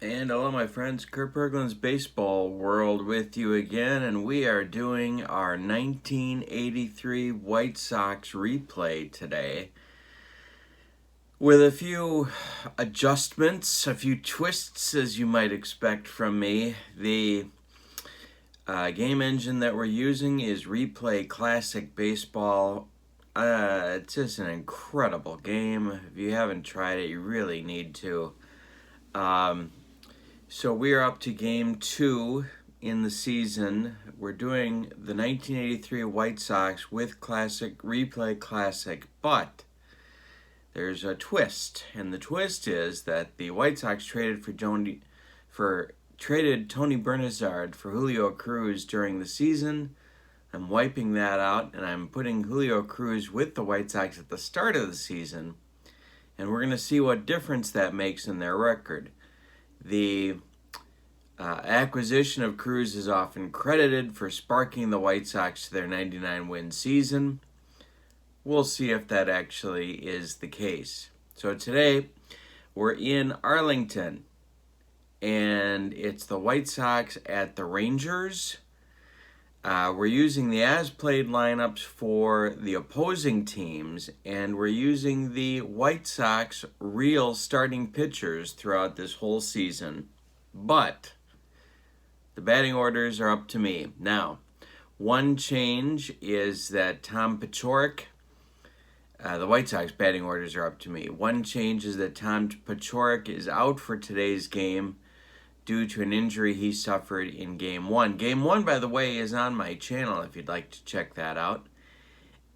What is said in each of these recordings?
And hello, my friends. Kurt Berglund's Baseball World with you again, and we are doing our 1983 White Sox replay today with a few adjustments, a few twists, as you might expect from me. The game engine that we're using is Replay Classic Baseball. It's just an incredible game. If you haven't tried it, you really need to. So we are up to game 2 in the season. We're doing the 1983 White Sox with Replay Classic, but there's a twist, and the twist is that the White Sox traded Tony Bernizard for Julio Cruz during the season. I'm wiping that out, and I'm putting Julio Cruz with the White Sox at the start of the season, and we're going to see what difference that makes in their record. The acquisition of Cruz is often credited for sparking the White Sox to their 99-win season. We'll see if that actually is the case. So today, we're in Arlington, and it's the White Sox at the Rangers. We're using the as-played lineups for the opposing teams, and we're using the White Sox real starting pitchers throughout this whole season. But the batting orders are up to me. Now, one change is that Tom Paciorek, the White Sox batting orders are up to me. One change is that Tom Paciorek is out for today's game due to an injury he suffered in Game 1. Game 1, by the way, is on my channel if you'd like to check that out.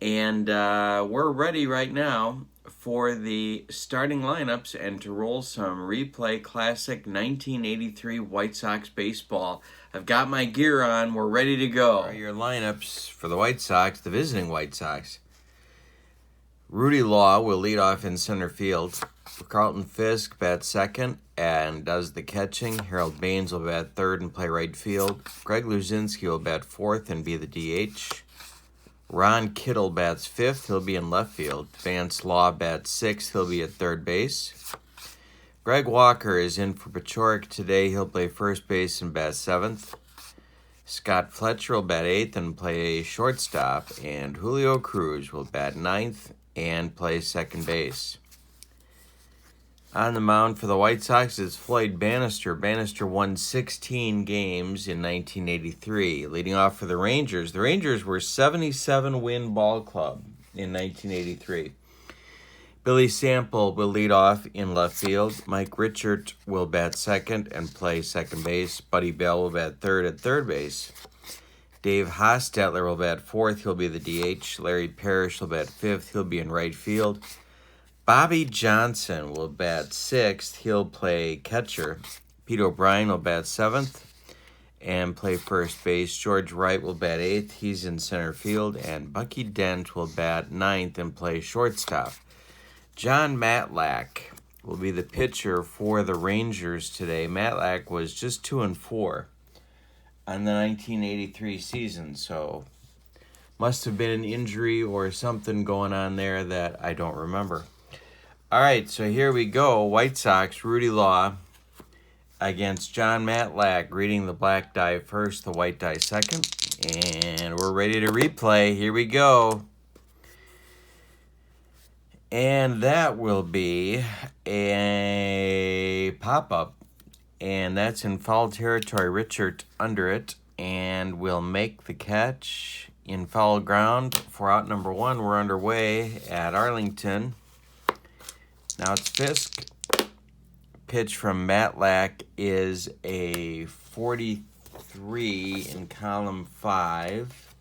And we're ready right now for the starting lineups and to roll some Replay Classic 1983 White Sox baseball. I've got my gear on. We're ready to go. Here are your lineups for the White Sox, the visiting White Sox. Rudy Law will lead off in center field. Carlton Fisk bats second and does the catching. Harold Baines will bat third and play right field. Greg Luzinski will bat fourth and be the DH. Ron Kittle bats fifth. He'll be in left field. Vance Law bats sixth. He'll be at third base. Greg Walker is in for Paciorek today. He'll play first base and bat seventh. Scott Fletcher will bat eighth and play shortstop. And Julio Cruz will bat ninth and play second base. On the mound for the White Sox is Floyd Bannister. Bannister won 16 games in 1983. Leading off for the Rangers were 77-win ball club in 1983. Billy Sample will lead off in left field. Mike Richert will bat second and play second base. Buddy Bell will bat third at third base. Dave Hostetler will bat fourth. He'll be the DH. Larry Parrish will bat fifth. He'll be in right field. Bobby Johnson will bat sixth. He'll play catcher. Pete O'Brien will bat seventh and play first base. George Wright will bat eighth. He's in center field. And Bucky Dent will bat ninth and play shortstop. John Matlack will be the pitcher for the Rangers today. Matlack was just 2-4 on the 1983 season, so must have been an injury or something going on there that I don't remember. All right, so here we go. White Sox, Rudy Law against John Matlack, reading the black die first, the white die second. And we're ready to replay. Here we go. And that will be a pop-up. And that's in foul territory. Richard under it. And will make the catch in foul ground for out number one. We're underway at Arlington. Now it's Fisk. Pitch from Matlack is a 43 in column 5.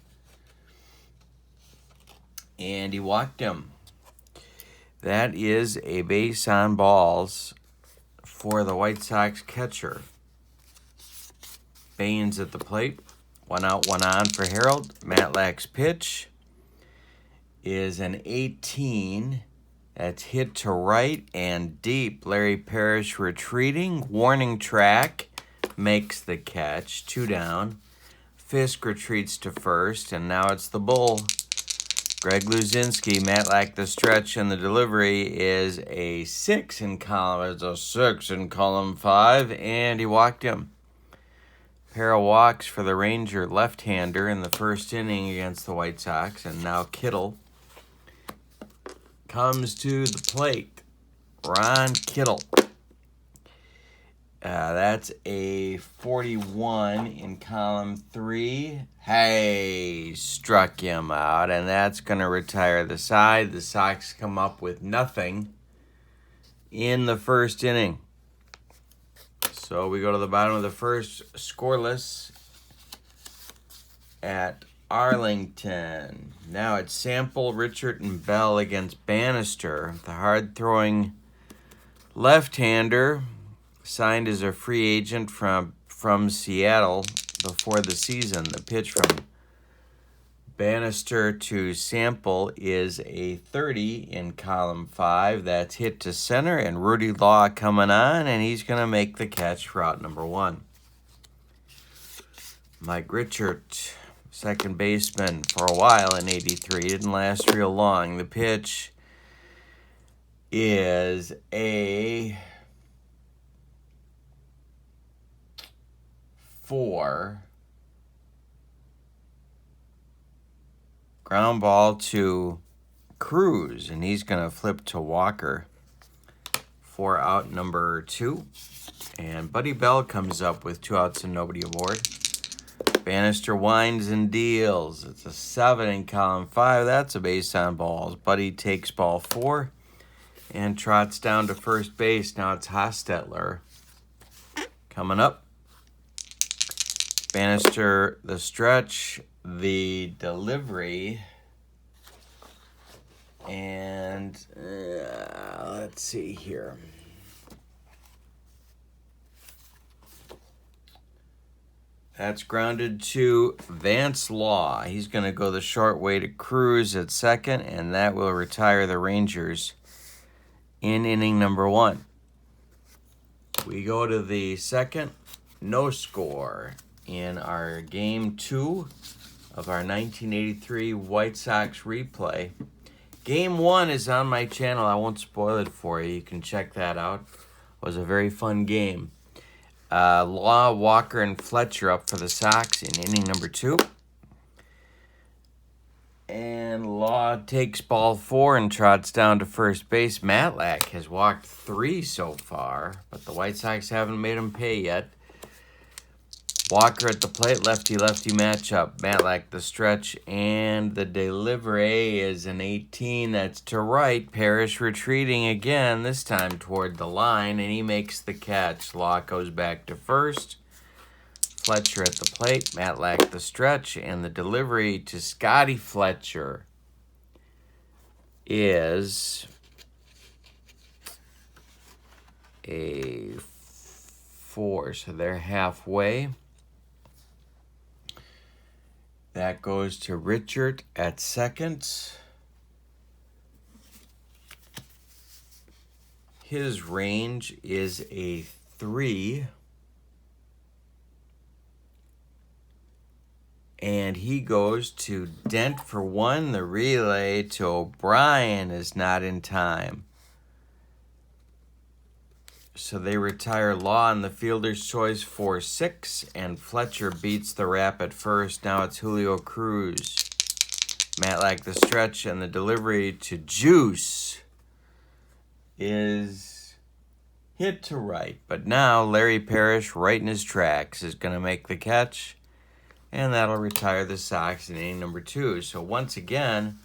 And he walked him. That is a base on balls for the White Sox catcher. Baines at the plate. 1 out, 1 on for Harold. Matlack's pitch is an 18. That's hit to right and deep. Larry Parrish retreating. Warning track. Makes the catch. 2 down. Fisk retreats to first, and now it's the bull. Greg Luzinski, Matlack the stretch, and the delivery is a 6 in column. It's a 6 in column 5, and he walked him. Pair of walks for the Ranger left-hander in the first inning against the White Sox, and now Kittle comes to the plate. Ron Kittle. That's a 41 in column 3. Hey, struck him out, and that's going to retire the side. The Sox come up with nothing in the first inning. So we go to the bottom of the first, scoreless at Arlington. Now it's Sample, Richard, and Bell against Bannister, the hard-throwing left-hander, signed as a free agent from Seattle before the season. The pitch from Bannister to Sample is a 30 in column 5. That's hit to center, and Rudy Law coming on, and he's going to make the catch for out number 1. Mike Richard, second baseman for a while in 83. Didn't last real long. The pitch is a 4. Ground ball to Cruz, and he's going to flip to Walker for out number 2. And Buddy Bell comes up with 2 outs and nobody aboard. Bannister winds and deals. It's a 7 in column 5. That's a base on balls. Buddy takes ball 4 and trots down to first base. Now it's Hostetler coming up. Bannister, the stretch, the delivery, and let's see here. That's grounded to Vance Law. He's going to go the short way to Cruz at second, and that will retire the Rangers in inning number 1. We go to the second, no score in our Game 2 of our 1983 White Sox replay. Game 1 is on my channel. I won't spoil it for you. You can check that out. It was a very fun game. Law, Walker, and Fletcher up for the Sox in inning number 2. And Law takes ball 4 and trots down to first base. Matlack has walked 3 so far, but the White Sox haven't made him pay yet. Walker at the plate, lefty-lefty matchup. Matlack the stretch, and the delivery is an 18. That's to right. Parrish retreating again, this time toward the line, and he makes the catch. Law goes back to first. Fletcher at the plate, Matlack the stretch, and the delivery to Scotty Fletcher is a 4. So they're halfway. That goes to Richard at second. His range is a 3. And he goes to Dent for 1. The relay to O'Brien is not in time. So they retire Law on the fielder's choice for 6, and Fletcher beats the rap at first. Now it's Julio Cruz. Matlack the stretch, and the delivery to Juice is hit to right. But now Larry Parrish, right in his tracks, is going to make the catch, and that'll retire the Sox in inning number 2. So once again,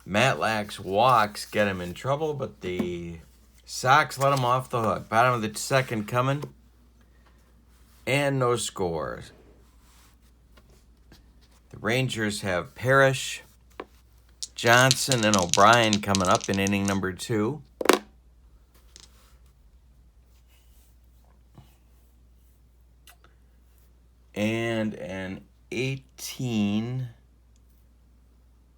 Matlack's walks get him in trouble, but the Sox let him off the hook. Bottom of the second coming, and no scores. The Rangers have Parrish, Johnson, and O'Brien coming up in inning number 2. And an 18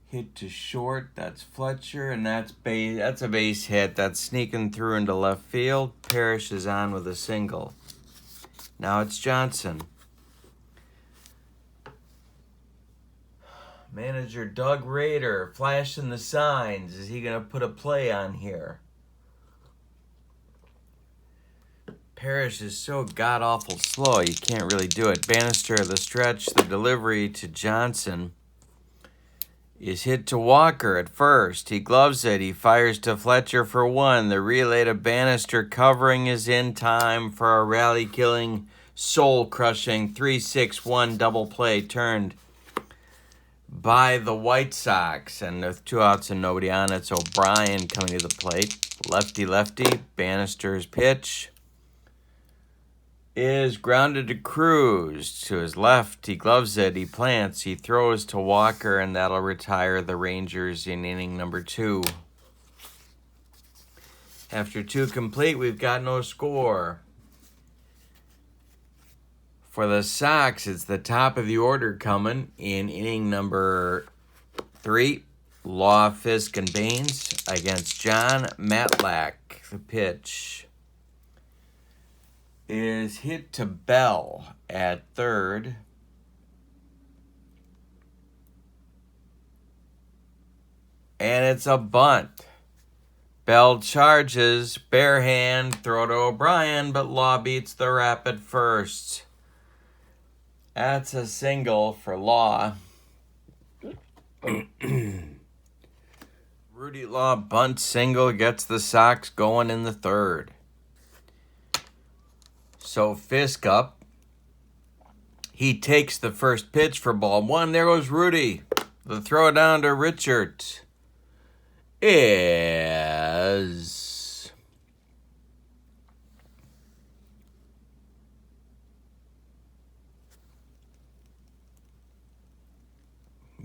hit to short. That's Fletcher, and that's a base hit. That's sneaking through into left field. Parrish is on with a single. Now it's Johnson. Manager Doug Rader flashing the signs. Is he going to put a play on here? Parrish is so god-awful slow, you can't really do it. Bannister, the stretch, the delivery to Johnson is hit to Walker at first. He gloves it. He fires to Fletcher for one. The relay to Bannister covering is in time for a rally-killing, soul-crushing 3-6-1 double play turned by the White Sox. And with 2 outs and nobody on, it's O'Brien coming to the plate. Lefty-lefty. Bannister's pitch is grounded to Cruz. To his left, he gloves it, he plants, he throws to Walker, and that'll retire the Rangers in inning number 2. After 2 complete, we've got no score. For the Sox, it's the top of the order coming in inning number 3. Law, Fisk, and Baines against John Matlack. The pitch is hit to Bell at third. And it's a bunt. Bell charges, bare hand, throw to O'Brien, but Law beats the rapid first. That's a single for Law. Rudy Law bunt single gets the Sox going in the third. So Fisk up. He takes the first pitch for ball 1. There goes Rudy. The throw down to Richards is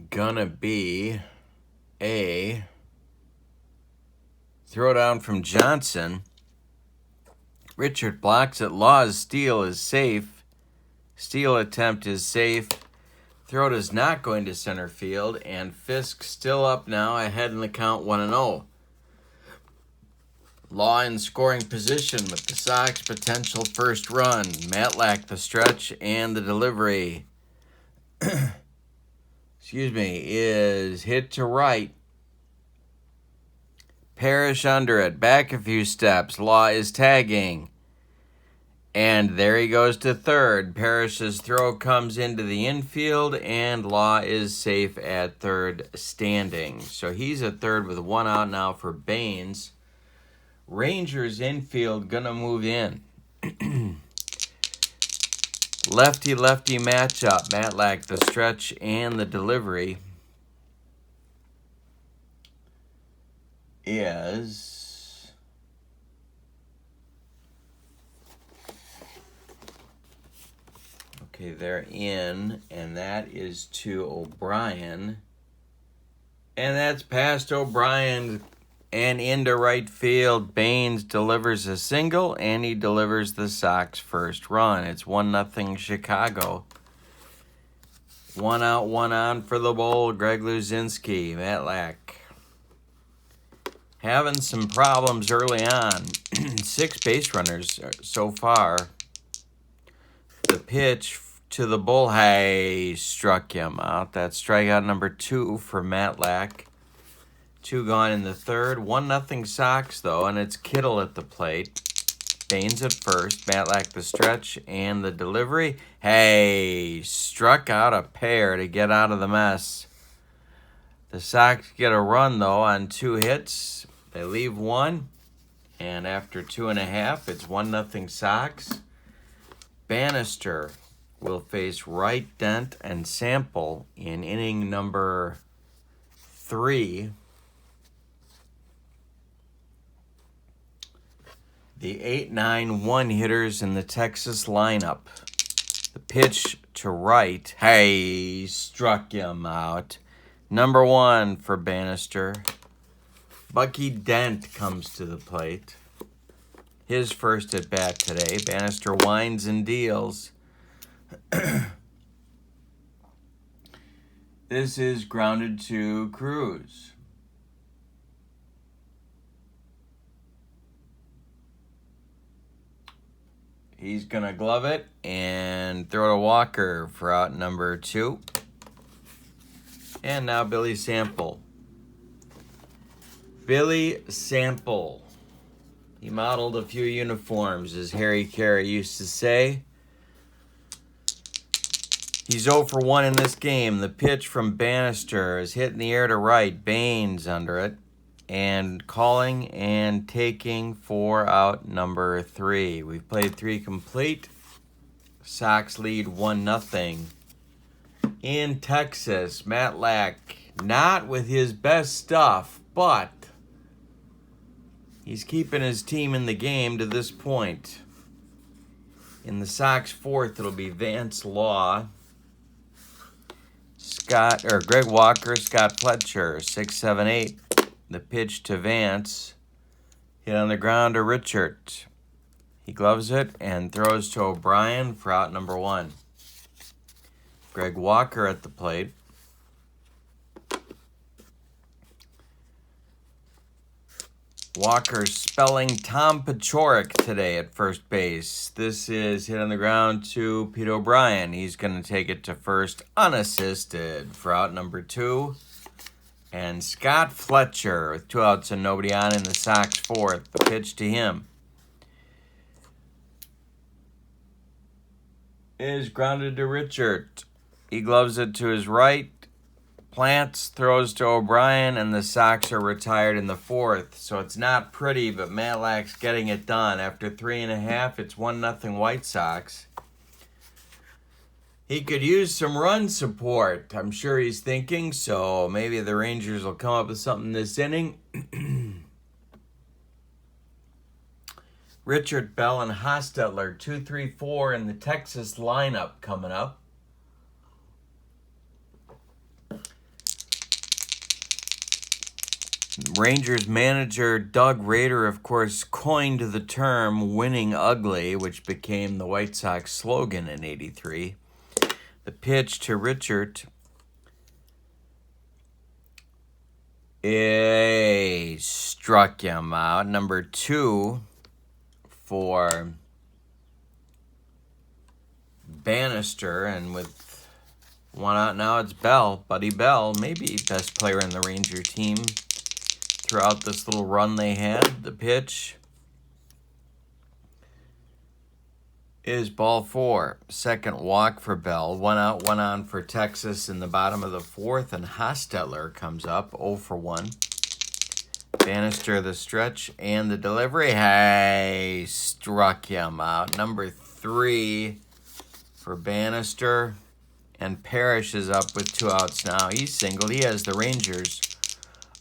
gonna be a throw down from Johnson. Richard blocks it. Law's steal is safe. Steal attempt is safe. Throw is not going to center field. And Fisk still up now, ahead in the count 1-0. Law in scoring position with the Sox potential first run. Matlack the stretch and the delivery. Is hit to right. Parrish under it. Back a few steps. Law is tagging. And there he goes to third. Parrish's throw comes into the infield, and Law is safe at third standing. So he's at third with 1 out now for Baines. Rangers infield gonna move in. Lefty-lefty matchup. Matlack the stretch and the delivery is okay, they're in, and that is to O'Brien. And that's past O'Brien and into right field. Baines delivers a single, and he delivers the Sox first run. It's 1-0 Chicago. 1 out, 1 on for the Bull. Greg Luzinski, Matlack having some problems early on. 6 base runners so far. The pitch to the Bull, struck him out. That's strikeout number 2 for Matlack. 2 gone in the third. 1-0 Sox, though, and it's Kittle at the plate. Baines at first. Matlack the stretch and the delivery. Struck out a pair to get out of the mess. The Sox get a run, though, on 2 hits. They leave 1, and after 2.5, it's 1-0 Sox. Bannister will face Wright, Dent, and Sample in inning number 3. The 8-9-1 hitters in the Texas lineup. The pitch to Wright. Struck him out. Number 1 for Bannister. Bucky Dent comes to the plate. His first at bat today. Bannister winds and deals. This is grounded to Cruz. He's going to glove it and throw to Walker for out number 2. And now Billy Sample. Billy Sample. He modeled a few uniforms, as Harry Carey used to say. He's 0 for 1 in this game. The pitch from Bannister is hit in the air to right. Baines under it. And calling and taking for out number 3. We've played 3 complete. Sox lead 1-0. In Texas, Matlack, not with his best stuff, but he's keeping his team in the game to this point. In the Sox 4th, it'll be Vance Law, Greg Walker, Scott Fletcher, 6, 7, 8. The pitch to Vance, hit on the ground to Richard. He gloves it and throws to O'Brien for out number 1. Greg Walker at the plate. Walker spelling Tom Paciorek today at first base. This is hit on the ground to Pete O'Brien. He's going to take it to first unassisted for out number 2. And Scott Fletcher with 2 outs and nobody on in the Sox 4th. The pitch to him is grounded to Richard. He gloves it to his right. Plants, throws to O'Brien, and the Sox are retired in the 4th. So it's not pretty, but Matlack's getting it done. After 3.5, it's 1-0 White Sox. He could use some run support, I'm sure he's thinking, so maybe the Rangers will come up with something this inning. Richard, Bell, and Hostetler, 2, 3, 4 in the Texas lineup coming up. Rangers manager Doug Rader, of course, coined the term winning ugly, which became the White Sox slogan in '83. The pitch to Richard struck him out. Number 2 for Bannister, and with 1 out now, it's Bell. Buddy Bell, maybe best player in the Ranger team throughout this little run they had. The pitch is ball 4. Second walk for Bell. 1 out, 1 on for Texas in the bottom of the 4th, and Hostetler comes up 0 for 1. Bannister the stretch and the delivery. Hey, struck him out. Number 3 for Bannister, and Parrish is up with 2 outs now. He's singled. He has the Rangers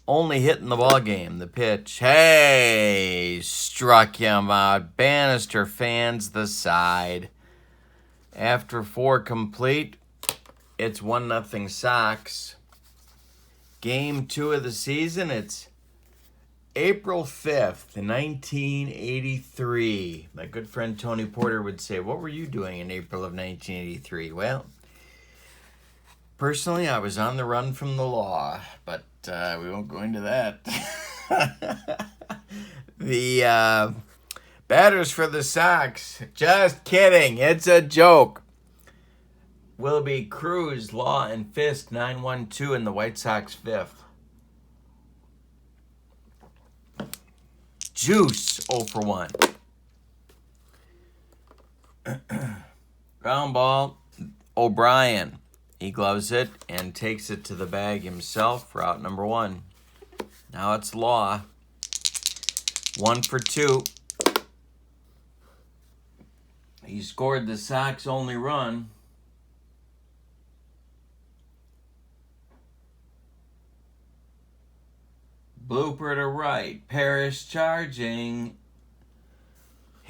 only hit in the ball game. The pitch, hey, struck him out. Bannister fans the side. After 4 complete, it's 1-0 Sox. Game 2 of the season, it's April 5th, 1983. My good friend Tony Porter would say, what were you doing in April of 1983? Well, personally, I was on the run from the law, but we won't go into that. The batters for the Sox, just kidding, it's a joke, will be Cruz, Law, and Fisk, 9-1-2 in the White Sox 5th. Juice, 0 for 1. Ground ball, O'Brien. He gloves it and takes it to the bag himself for out number 1. Now it's Law. 1 for 2. He scored the Sox only run. Blooper to right. Parrish charging.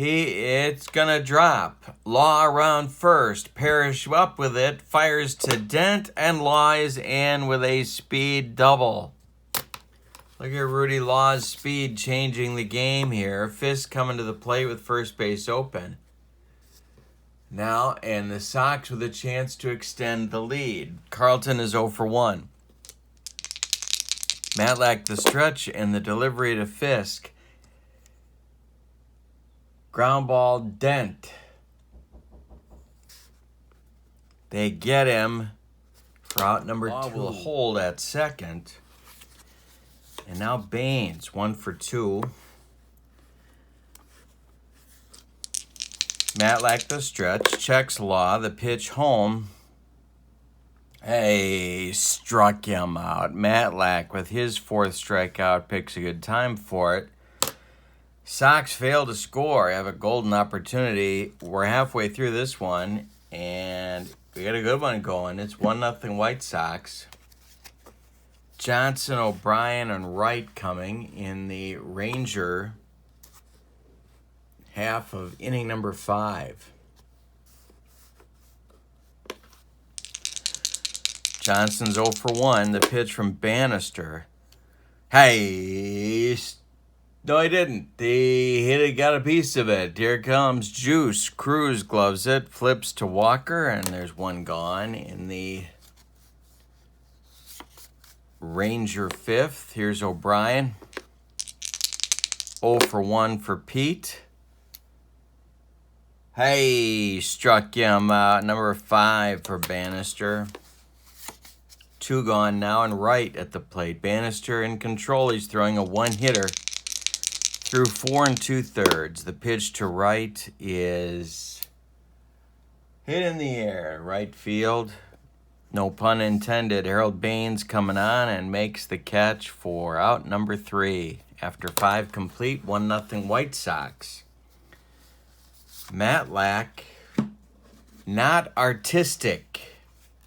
It's gonna drop. Law around first. Parrish up with it. Fires to Dent, and Law is in with a speed double. Look at Rudy Law's speed changing the game here. Fisk coming to the plate with first base open. Now, and the Sox with a chance to extend the lead. Carlton is 0 for 1. Matlack the stretch and the delivery to Fisk. Ground ball, Dent. They get him for out number 2. Will hold at second. And now Baines, 1 for 2. Matlack the stretch, checks Law, the pitch home. Hey, struck him out. Matlack with his 4th strikeout picks a good time for it. Sox fail to score, have a golden opportunity. We're halfway through this one, and we got a good one going. It's 1-0 White Sox. Johnson, O'Brien, and Wright coming in the Ranger half of inning number 5. Johnson's 0 for 1. The pitch from Bannister. Hey, no, he didn't. He hit it, got a piece of it. Here comes Juice. Cruz gloves it, flips to Walker, and there's one gone in the Ranger 5th. Here's O'Brien. 0 for 1 for Pete. Hey, struck him out. Number 5 for Bannister. 2 gone now, and Wright at the plate. Bannister in control. He's throwing a 1-hitter through 4 2/3. The pitch to Wright is hit in the air. Right field. No pun intended. Harold Baines coming on and makes the catch for out number 3. After 5 complete, 1-0 White Sox. Matlack, not artistic,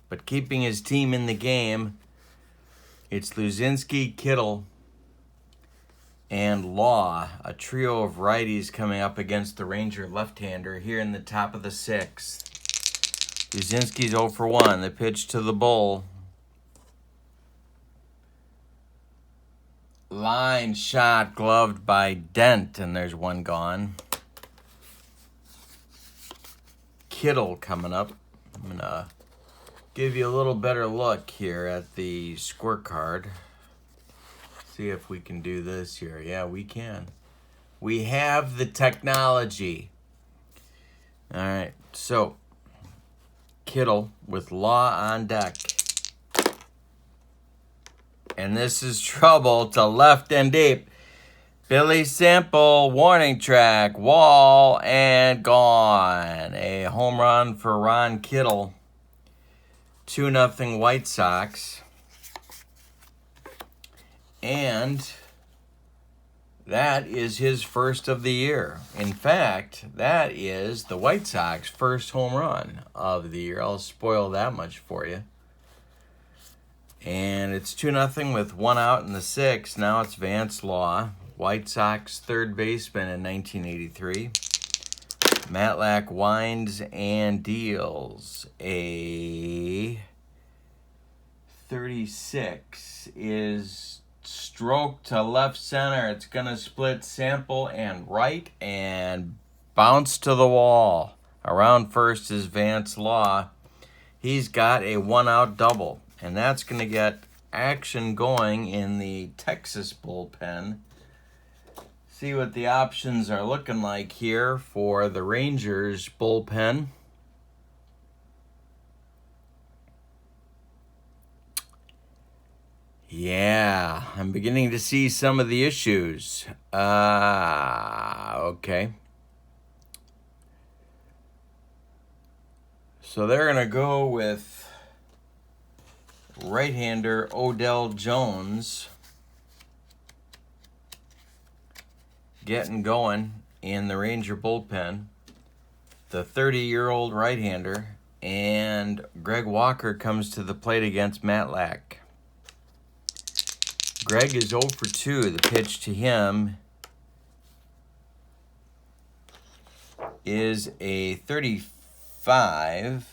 but keeping his team in the game. It's Luzinski, Kittle, and Law, a trio of righties coming up against the Ranger left-hander here in the top of the 6th. Luzinski's 0 for 1. The pitch to the Bull. Line shot gloved by Dent, and there's one gone. Kittle coming up. I'm going to give you a little better look here at the scorecard. See if we can do this here. Yeah, we can. We have the technology. All right, so Kittle with Law on deck. And this is trouble to left and deep. Billy Sample, warning track, wall, and gone. A home run for Ron Kittle. 2-0 White Sox. And that is his first of the year. In fact, that is the White Sox first home run of the year. I'll spoil that much for you. And it's 2-0 with 1 out in the 6th. Now it's Vance Law, White Sox third baseman in 1983. Matlack winds and deals. A 36 is stroke to left center. It's going to split Sample and right and bounce to the wall. Around first is Vance Law. He's got a 1-out double. And that's going to get action going in the Texas bullpen. See what the options are looking like here for the Rangers bullpen. Yeah, I'm beginning to see some of the issues. Okay. So they're going to go with right-hander Odell Jones getting going in the Ranger bullpen. The 30-year-old right-hander, and Greg Walker comes to the plate against Matlack. Greg is 0 for 2. The pitch to him is a 35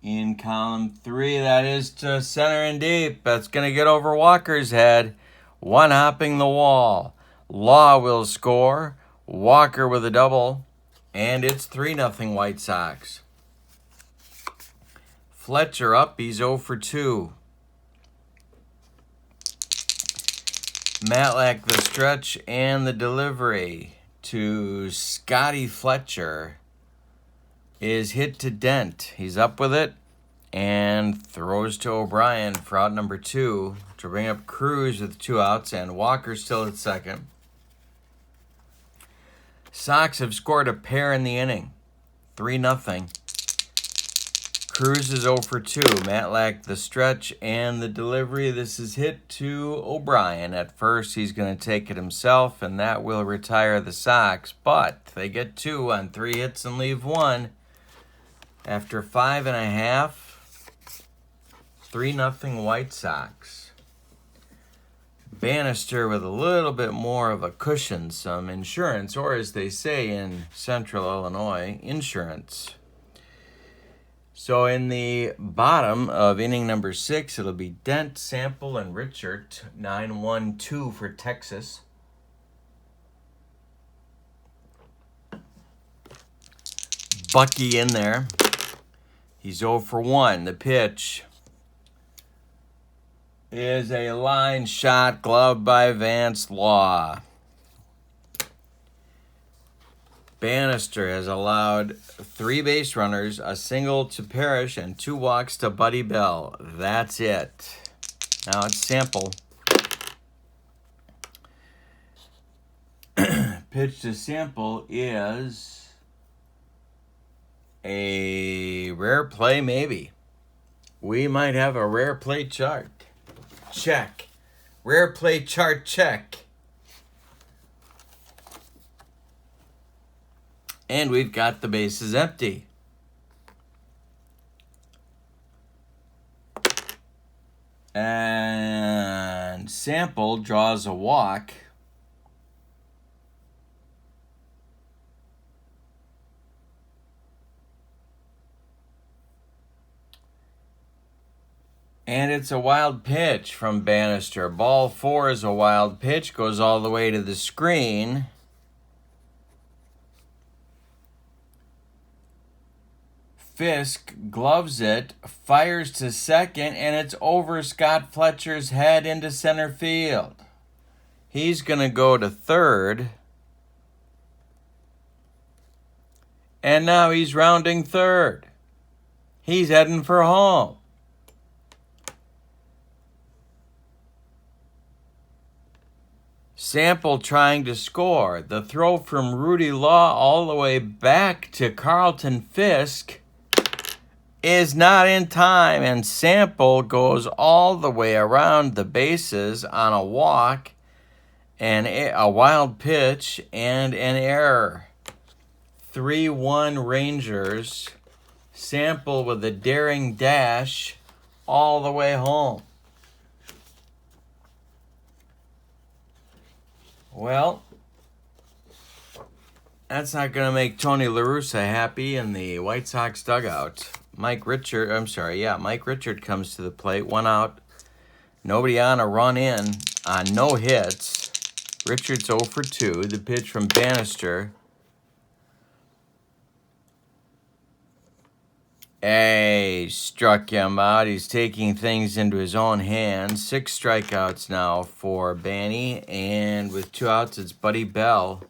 in column 3. That is to center and deep. That's going to get over Walker's head. One hopping the wall. Law will score. Walker with a double. And it's 3-0 White Sox. Fletcher up. He's 0 for 2. Matlack the stretch and the delivery to Scotty Fletcher is hit to Dent. He's up with it. and throws to O'Brien for out number 2 to bring up Cruz with 2 outs, and Walker still at second. Sox have scored a pair in the inning, 3-0. Cruz is 0 for 2. Matlack the stretch and the delivery. This is hit to O'Brien. At first, he's going to take it himself, and that will retire the Sox. But they get 2 on 3 hits and leave 1. After 5.5, 3-0 White Sox. Bannister with a little bit more of a cushion, some insurance, or as they say in Central Illinois, insurance. So in the bottom of inning number 6, it'll be Dent, Sample, and Richard, 9-1-2 for Texas. Bucky in there. He's 0 for 1. The pitch is a line shot, gloved by Vance Law. Bannister has allowed 3 base runners, a single to Parrish, and 2 walks to Buddy Bell. That's it. Now it's Sample. Pitch to Sample is a rare play, maybe. We might have a rare play chart. Check. Rare play chart, check. And we've got the bases empty. And Sample draws a walk. And it's a wild pitch from Bannister. Ball 4 is a wild pitch, goes all the way to the screen. Fisk gloves it, fires to second, and it's over Scott Fletcher's head into center field. He's going to go to third. And now he's rounding third. He's heading for home. Sample trying to score. The throw from Rudy Law all the way back to Carlton Fisk is not in time, and Sample goes all the way around the bases on a walk and a wild pitch and an error. 3-1 Rangers. Sample with a daring dash all the way home. Well, that's not going to make Tony La Russa happy in the White Sox dugout. Mike Richard comes to the plate. 1 out. Nobody on, a run in on no hits. Richard's 0 for 2. The pitch from Bannister. Hey, struck him out. He's taking things into his own hands. 6 strikeouts now for Banny. And with 2 outs, it's Buddy Bell.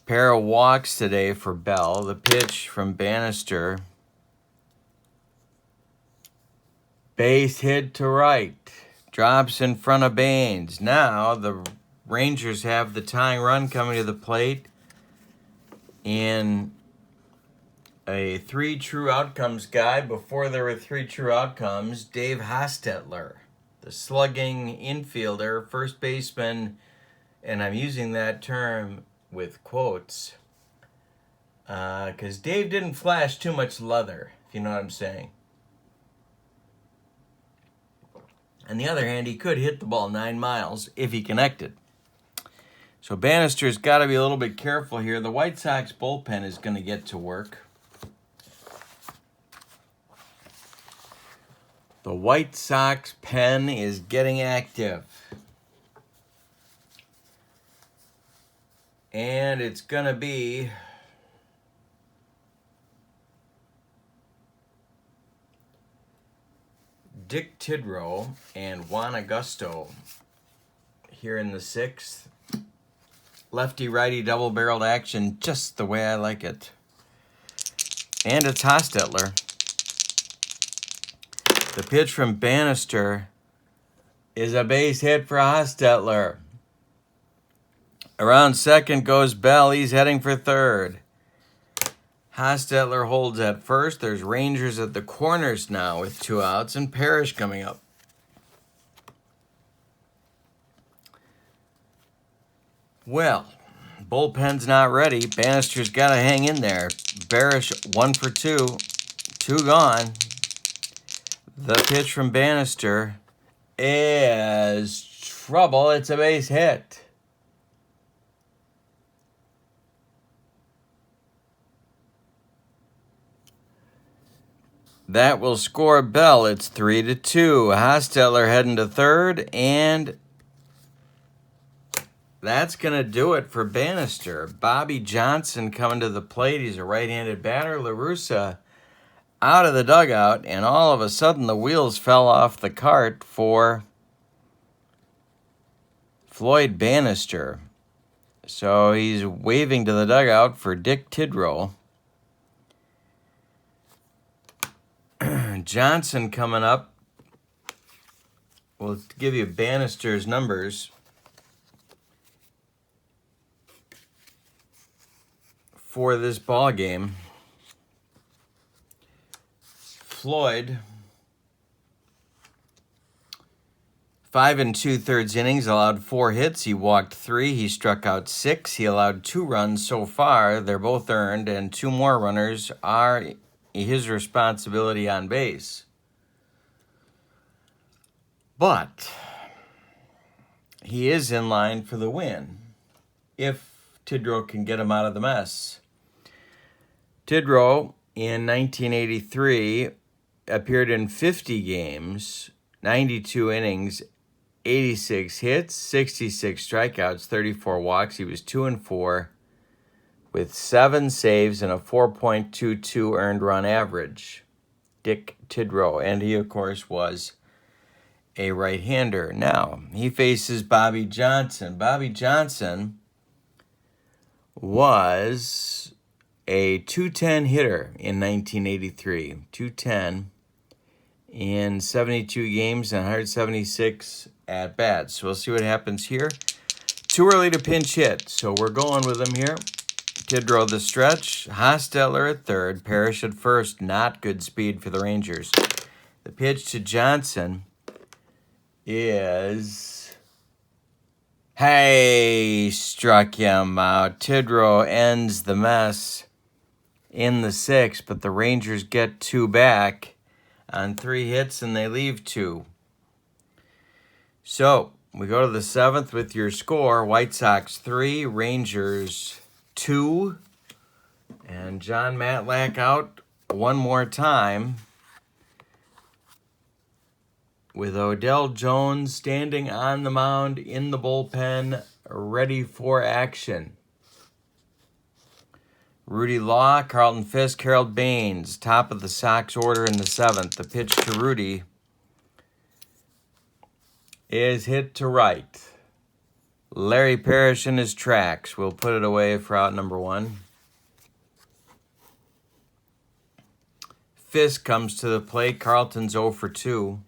Pair of walks today for Bell. The pitch from Bannister. Base hit to right. Drops in front of Baines. Now the Rangers have the tying run coming to the plate in a 3 true outcomes guy. Before there were 3 true outcomes, Dave Hostetler, the slugging infielder, first baseman, and I'm using that term with quotes, because Dave didn't flash too much leather, if you know what I'm saying. On the other hand, he could hit the ball 9 miles if he connected. So Bannister's got to be a little bit careful here. The White Sox bullpen is going to get to work. The White Sox pen is getting active. And it's going to be Dick Tidrow and Juan Augusto here in the 6th. Lefty-righty double-barreled action, just the way I like it. And it's Hostetler. The pitch from Bannister is a base hit for Hostetler. Around second goes Bell. He's heading for third. Hostetler holds at first. There's Rangers at the corners now with 2 outs, and Parrish coming up. Well, bullpen's not ready. Bannister's got to hang in there. Parrish 1 for 2. 2 gone. The pitch from Bannister is trouble. It's a base hit. That will score Bell. It's 3-2. Hostetler heading to third, and that's going to do it for Bannister. Bobby Johnson coming to the plate. He's a right-handed batter. LaRussa out of the dugout, and all of a sudden the wheels fell off the cart for Floyd Bannister. So he's waving to the dugout for Dick Tidrow. Johnson coming up. We'll give you Bannister's numbers for this ball game. Floyd, 5 2/3 innings, allowed 4 hits. He walked 3. He struck out 6. He allowed 2 runs so far. They're both earned, and 2 more runners are his responsibility on base. But he is in line for the win if Tidrow can get him out of the mess. Tidrow in 1983 appeared in 50 games, 92 innings, 86 hits, 66 strikeouts, 34 walks. He was 2-4 with 7 saves and a 4.22 earned run average. Dick Tidrow, and he of course was a right-hander. Now he faces Bobby Johnson. Bobby Johnson was a .210 hitter in 1983. .210 in 72 games and 176 at-bats. So we'll see what happens here. Too early to pinch hit, so we're going with him here. Tidrow the stretch. Hostetler at third. Parrish at first. Not good speed for the Rangers. The pitch to Johnson is... Hey, struck him out. Tidrow ends the mess in the 6th, but the Rangers get 2 back on 3 hits, and they leave 2. So we go to the 7th with your score. White Sox 3, Rangers 2, and John Matlack out one more time with Odell Jones standing on the mound in the bullpen, ready for action. Rudy Law, Carlton Fisk, Harold Baines, top of the Sox order in the 7th. The pitch to Rudy is hit to right. Larry Parrish in his tracks. We'll put it away for out number 1. Fisk comes to the plate. Carlton's 0 for 2.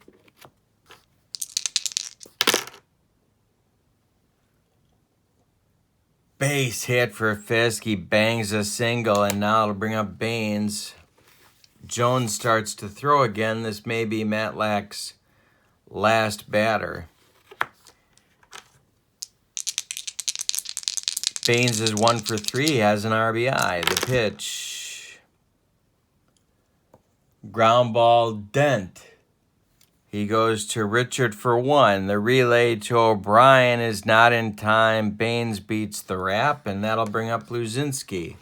Base hit for Fisk. He bangs a single, and now it'll bring up Baines. Jones starts to throw again. This may be Matlack's last batter. Baines is 1 for 3. He has an RBI. The pitch. Ground ball dent. He goes to Richard for 1. The relay to O'Brien is not in time. Baines beats the wrap, and that'll bring up Luzinski.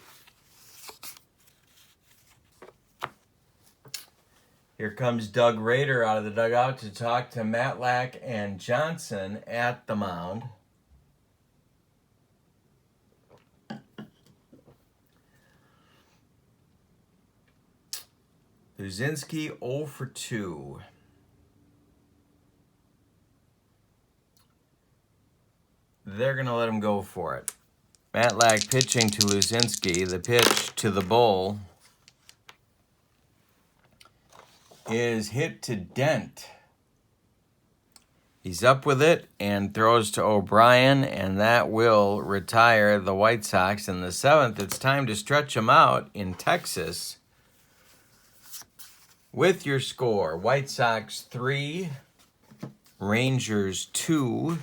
Here comes Doug Rader out of the dugout to talk to Matlack and Johnson at the mound. Luzinski 0 for 2. They're going to let him go for it. Matlack pitching to Luzinski. The pitch to the bull is hit to Dent. He's up with it and throws to O'Brien, and that will retire the White Sox in the 7th. It's time to stretch them out in Texas with your score. White Sox 3, Rangers 2,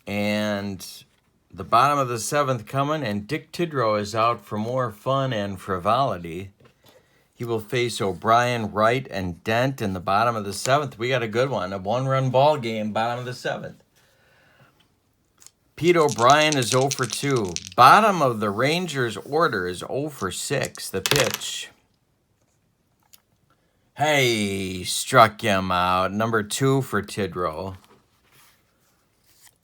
and the bottom of the 7th coming, and Dick Tidrow is out for more fun and frivolity. He will face O'Brien, Wright, and Dent in the bottom of the 7th. We got a good one, a one-run ball game, bottom of the 7th. Pete O'Brien is 0 for 2. Bottom of the Rangers order is 0 for 6. The pitch. Hey, struck him out. Number 2 for Tidrow.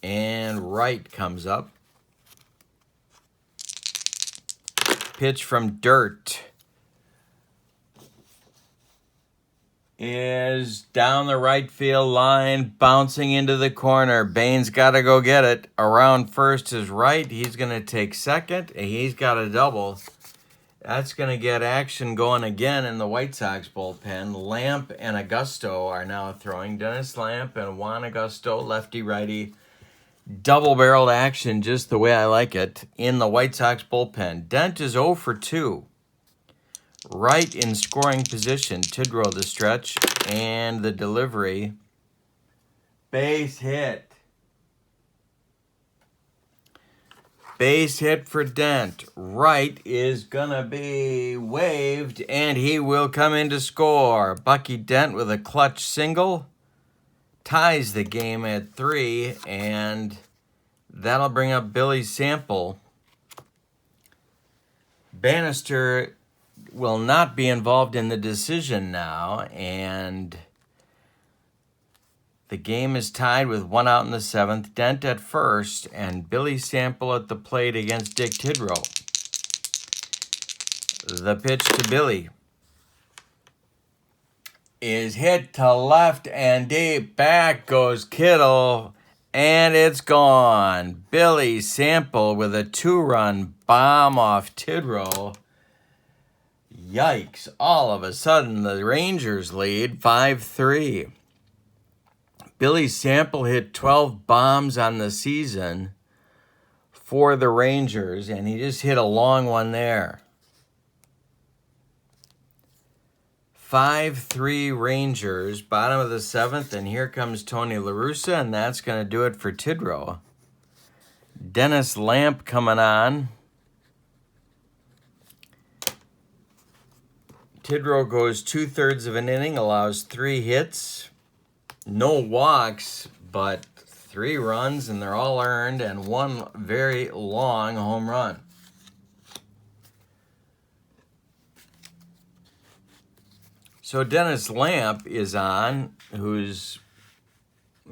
And Wright comes up. Pitch from Dirt is down the right field line, bouncing into the corner. Bain's got to go get it. Around first is Wright. He's going to take second, and he's got a double. That's going to get action going again in the White Sox bullpen. Lamp and Augusto are now throwing. Dennis Lamp and Juan Augusto, lefty-righty. Double-barreled action, just the way I like it, in the White Sox bullpen. Dent is 0 for 2. Right in scoring position. Tidrow the stretch and the delivery. Base hit. Base hit for Dent. Wright is going to be waved, and he will come in to score. Bucky Dent with a clutch single ties the game at 3, and that'll bring up Billy Sample. Bannister will not be involved in the decision now, and the game is tied with 1 out in the 7th. Dent at first, and Billy Sample at the plate against Dick Tidrow. The pitch to Billy is hit to left and deep. Back goes Kittle, and it's gone. Billy Sample with a 2-run bomb off Tidrow. Yikes. All of a sudden, the Rangers lead 5-3. Billy Sample hit 12 bombs on the season for the Rangers, and he just hit a long one there. 5-3 Rangers, bottom of the 7th, and here comes Tony La Russa, and that's going to do it for Tidrow. Dennis Lamp coming on. Tidrow goes 2/3 of an inning, allows 3 hits, no walks, but 3 runs, and they're all earned, and 1 very long home run. So Dennis Lamp is on, who's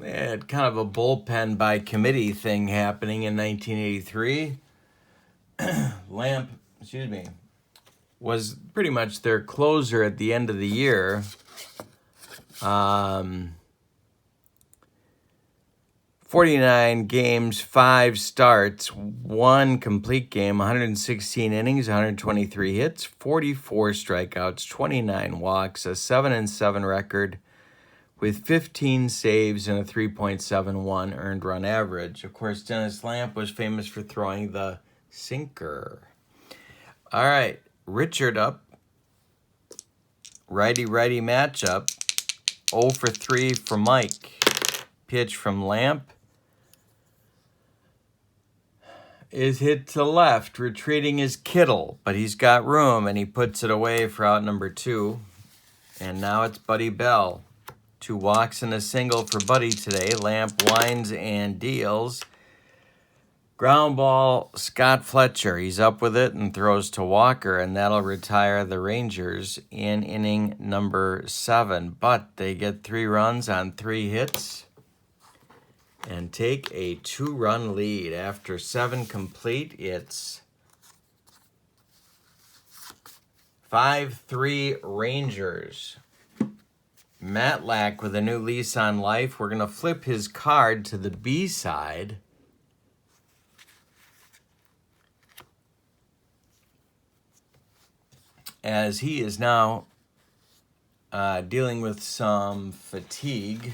had kind of a bullpen by committee thing happening in 1983. Lamp, was pretty much their closer at the end of the year. 49 games, 5 starts, 1 complete game, 116 innings, 123 hits, 44 strikeouts, 29 walks, a 7-7 record with 15 saves and a 3.71 earned run average. Of course, Dennis Lamp was famous for throwing the sinker. All right, Richard up. Righty-righty matchup. 0 for 3 for Mike. Pitch from Lamp is hit to left. Retreating is Kittle, but he's got room, and he puts it away for out number 2. And now it's Buddy Bell. 2 walks and a single for Buddy today. Lamp winds and deals. Ground ball, Scott Fletcher. He's up with it and throws to Walker, and that'll retire the Rangers in inning number 7. But they get 3 runs on 3 hits and take a 2-run lead. After 7 complete, it's 5-3 Rangers. Matlack with a new lease on life. We're going to flip his card to the B side. As he is now dealing with some fatigue.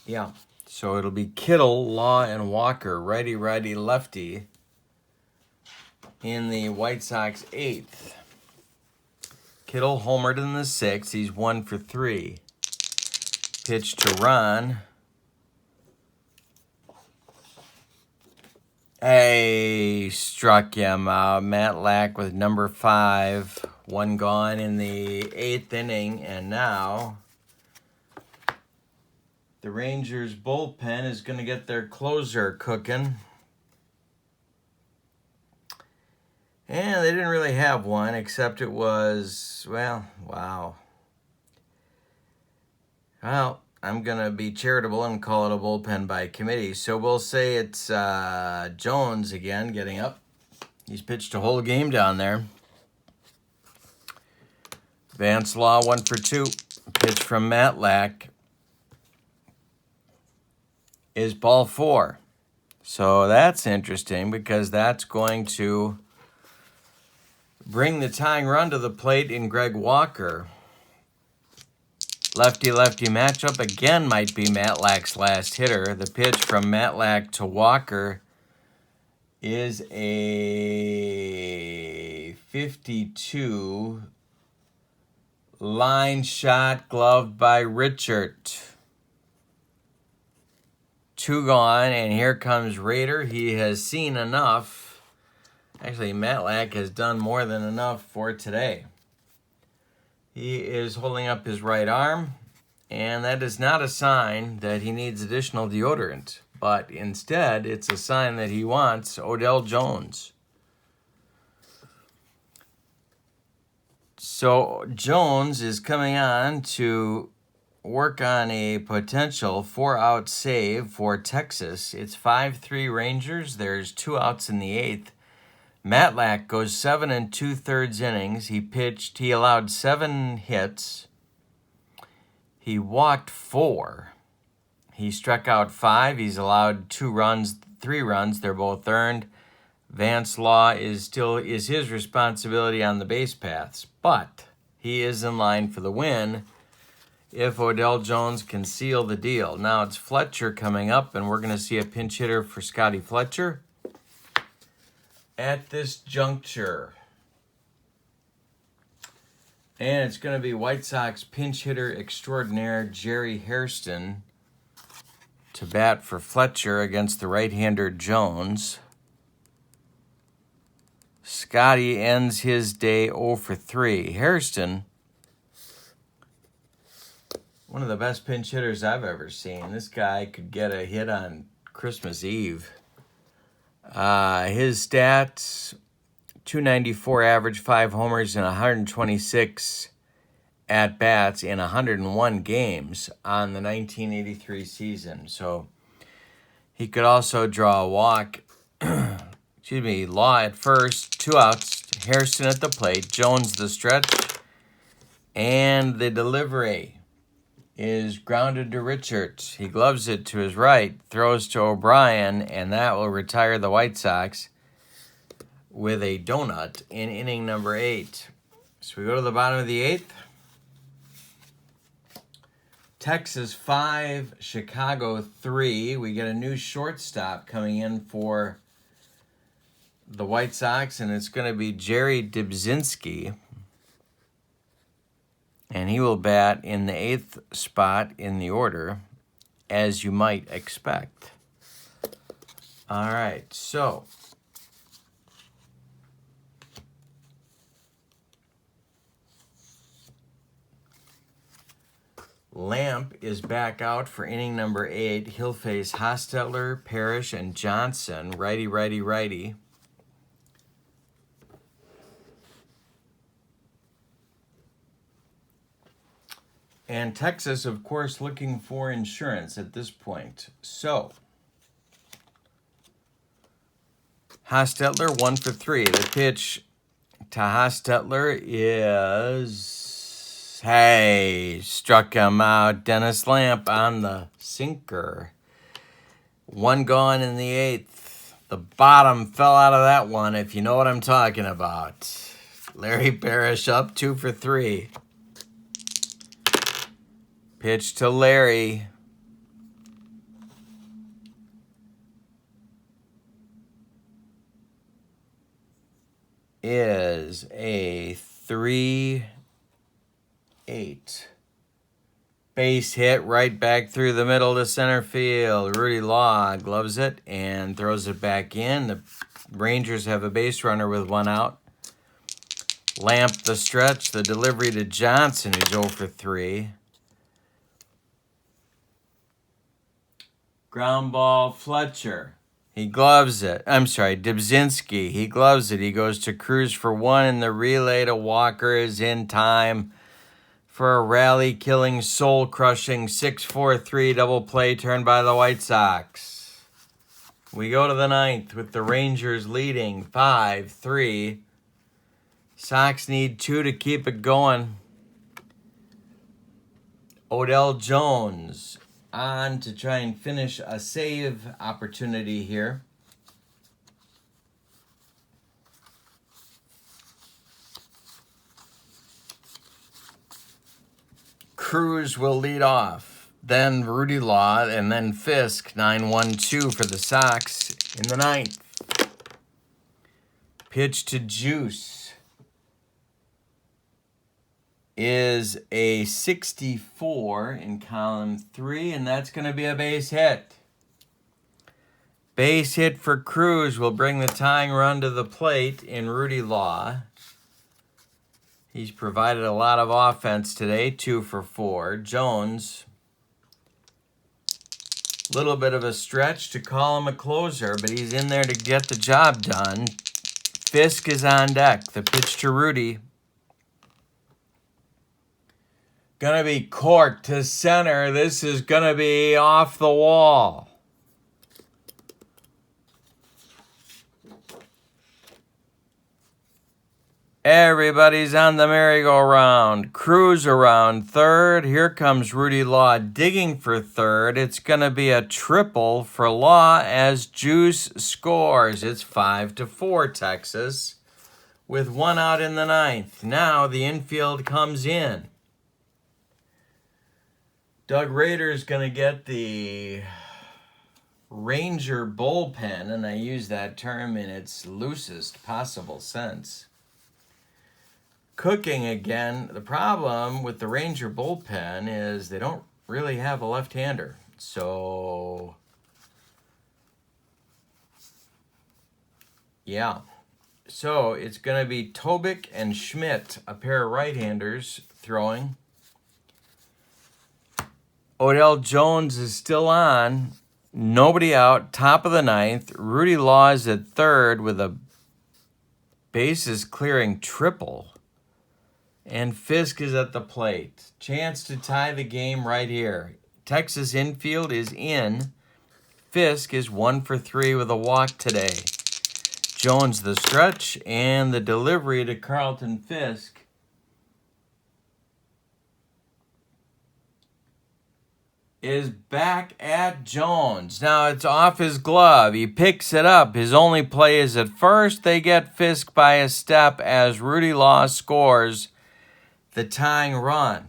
Yeah, so it'll be Kittle, Law, and Walker, righty, righty, lefty, in the White Sox 8th. Kittle homered in the 6th. He's 1 for 3. Pitch to Ron. Hey, struck him out. Matlack with number 5. 1 gone in the 8th inning, and now the Rangers bullpen is going to get their closer cooking. And they didn't really have one, except it was, well, wow. Well, I'm going to be charitable and call it a bullpen by committee. So we'll say it's Jones again getting up. He's pitched a whole game down there. Vance Law 1 for 2. Pitch from Matlack is ball 4. So that's interesting because that's going to bring the tying run to the plate in Greg Walker. Lefty-lefty matchup again might be Matlack's last hitter. The pitch from Matlack to Walker is a 52 line shot gloved by Richard. 2 gone, and here comes Rader. He has seen enough. Actually, Matlack has done more than enough for today. He is holding up his right arm, and that is not a sign that he needs additional deodorant, but instead it's a sign that he wants Odell Jones. So Jones is coming on to work on a potential 4-out save for Texas. It's 5-3 Rangers. There's 2 outs in the 8th. Matlack goes 7 2/3 innings. He allowed 7 hits. He walked 4. He struck out 5. He's allowed 3 runs. They're both earned. Vance Law is his responsibility on the base paths, but he is in line for the win if Odell Jones can seal the deal. Now it's Fletcher coming up, and we're going to see a pinch hitter for Scotty Fletcher at this juncture. And it's going to be White Sox pinch hitter extraordinaire Jerry Hairston to bat for Fletcher against the right-hander Jones. Scotty ends his day 0 for 3. Hairston, one of the best pinch hitters I've ever seen. This guy could get a hit on Christmas Eve. His stats, 294 average, 5 homers, and 126 at-bats in 101 games on the 1983 season. So he could also draw a walk. Law at first, 2 outs, Hairston at the plate, Jones the stretch, and the delivery is grounded to Richards. He gloves it to his right, throws to O'Brien, and that will retire the White Sox with a donut in inning number 8. So we go to the bottom of the 8th. Texas 5, Chicago 3. We get a new shortstop coming in for the White Sox, and it's going to be Jerry Dybzinski. And he will bat in the 8th spot in the order, as you might expect. All right, so Lamp is back out for inning number 8. He'll face Hostetler, Parrish, and Johnson. Righty, righty, righty. And Texas, of course, looking for insurance at this point. So, Hostetler 1 for 3. The pitch to Hostetler is Hey, struck him out. Dennis Lamp on the sinker. One gone in the 8th. The bottom fell out of that one, if you know what I'm talking about. Larry Parrish up 2 for 3. Pitch to Larry. Is a 3-8. Base hit right back through the middle to center field. Rudy Law gloves it and throws it back in. The Rangers have a base runner with 1 out. Lamp the stretch. The delivery to Johnson, who's 0 for 3. Ground ball, Fletcher. He gloves it. I'm sorry, Dubzinski. He gloves it. He goes to Cruz for 1, and the relay to Walker is in time for a rally-killing, soul-crushing 6-4-3 double play turned by the White Sox. We go to the 9th with the Rangers leading 5-3. Sox need 2 to keep it going. Odell Jones on to try and finish a save opportunity here. Cruz will lead off. Then Rudy Law and then Fisk. 9-1-2 for the Sox in the 9th. Pitch to Juice is a 64 in column 3, and that's going to be a base hit. Base hit for Cruz will bring the tying run to the plate in Rudy Law. He's provided a lot of offense today, 2 for 4. Jones, little bit of a stretch to call him a closer, but he's in there to get the job done. Fisk is on deck. The pitch to Rudy. Gonna be court to center. This is gonna be off the wall. Everybody's on the merry-go-round. Cruz around third. Here comes Rudy Law digging for third. It's gonna be a triple for Law as Juice scores. It's 5-4 Texas with 1 out in the 9th. Now the infield comes in. Doug Rader's going to get the Ranger bullpen, and I use that term in its loosest possible sense. Cooking again. The problem with the Ranger bullpen is they don't really have a left-hander. So, yeah. So it's going to be Tobik and Schmidt, a pair of right-handers, throwing. Odell Jones is still on. Nobody out. Top of the 9th. Rudy Law is at third with a bases clearing triple. And Fisk is at the plate. Chance to tie the game right here. Texas infield is in. Fisk is 1 for 3 with a walk today. Jones the stretch and the delivery to Carlton Fisk. Is back at Jones. Now it's off his glove. He picks it up. His only play is at first. They get Fisk by a step as Rudy Law scores the tying run.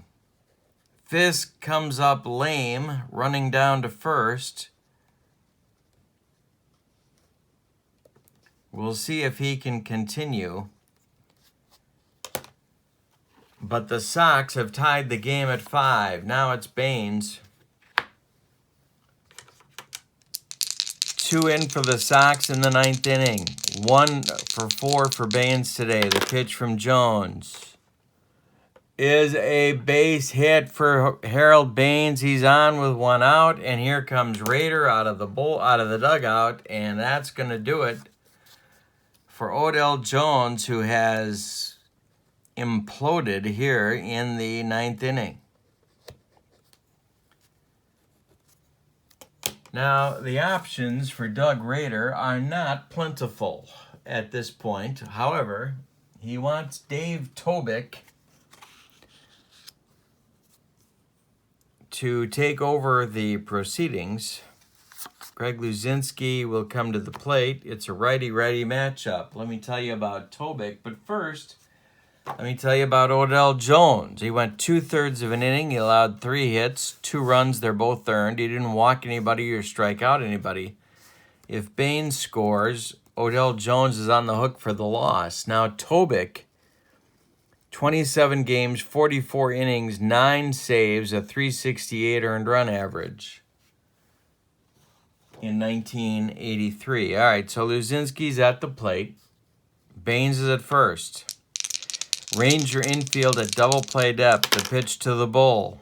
Fisk comes up lame, running down to first. We'll see if he can continue. But the Sox have tied the game at 5. Now it's Baines. 2 in for the Sox in the 9th inning. 1 for 4 for Baines today. The pitch from Jones is a base hit for Harold Baines. He's on with 1 out, and here comes Rader out of the dugout, and that's going to do it for Odell Jones, who has imploded here in the 9th inning. Now, the options for Doug Rader are not plentiful at this point. However, he wants Dave Tobik to take over the proceedings, Greg Luzinski will come to the plate. It's a righty-righty matchup. Let me tell you about Tobic, but first, let me tell you about Odell Jones. He went 2/3 of an inning. He allowed 3 hits, 2 runs. They're both earned. He didn't walk anybody or strike out anybody. If Baines scores, Odell Jones is on the hook for the loss. Now, Tobic, 27 games, 44 innings, 9 saves, a .368 earned run average in 1983. All right, so Luzinski's at the plate. Baines is at first. Ranger infield at double play depth. The pitch to the bull.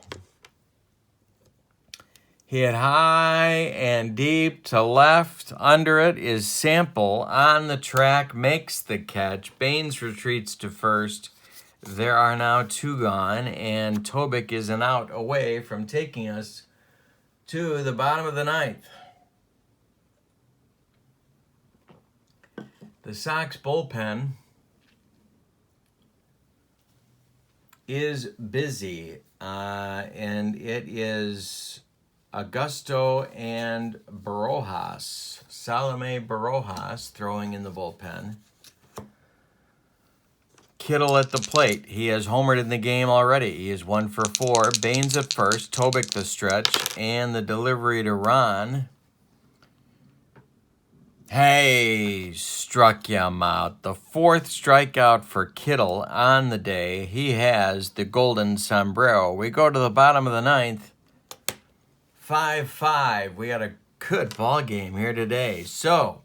Hit high and deep to left. Under it is Sample on the track, makes the catch. Baines retreats to first. There are now 2 gone, and Tobic is an out away from taking us to the bottom of the 9th. The Sox bullpen is busy, and it is Augusto and Barojas. Salome Barojas throwing in the bullpen. Kittle at the plate. He has homered in the game already. He is 1 for 4. Baines at first. Tobic the stretch. And the delivery to Ron. Hey, struck him out. The 4th strikeout for Kittle on the day. He has the golden sombrero. We go to the bottom of the 9th. 5-5. We got a good ball game here today. So,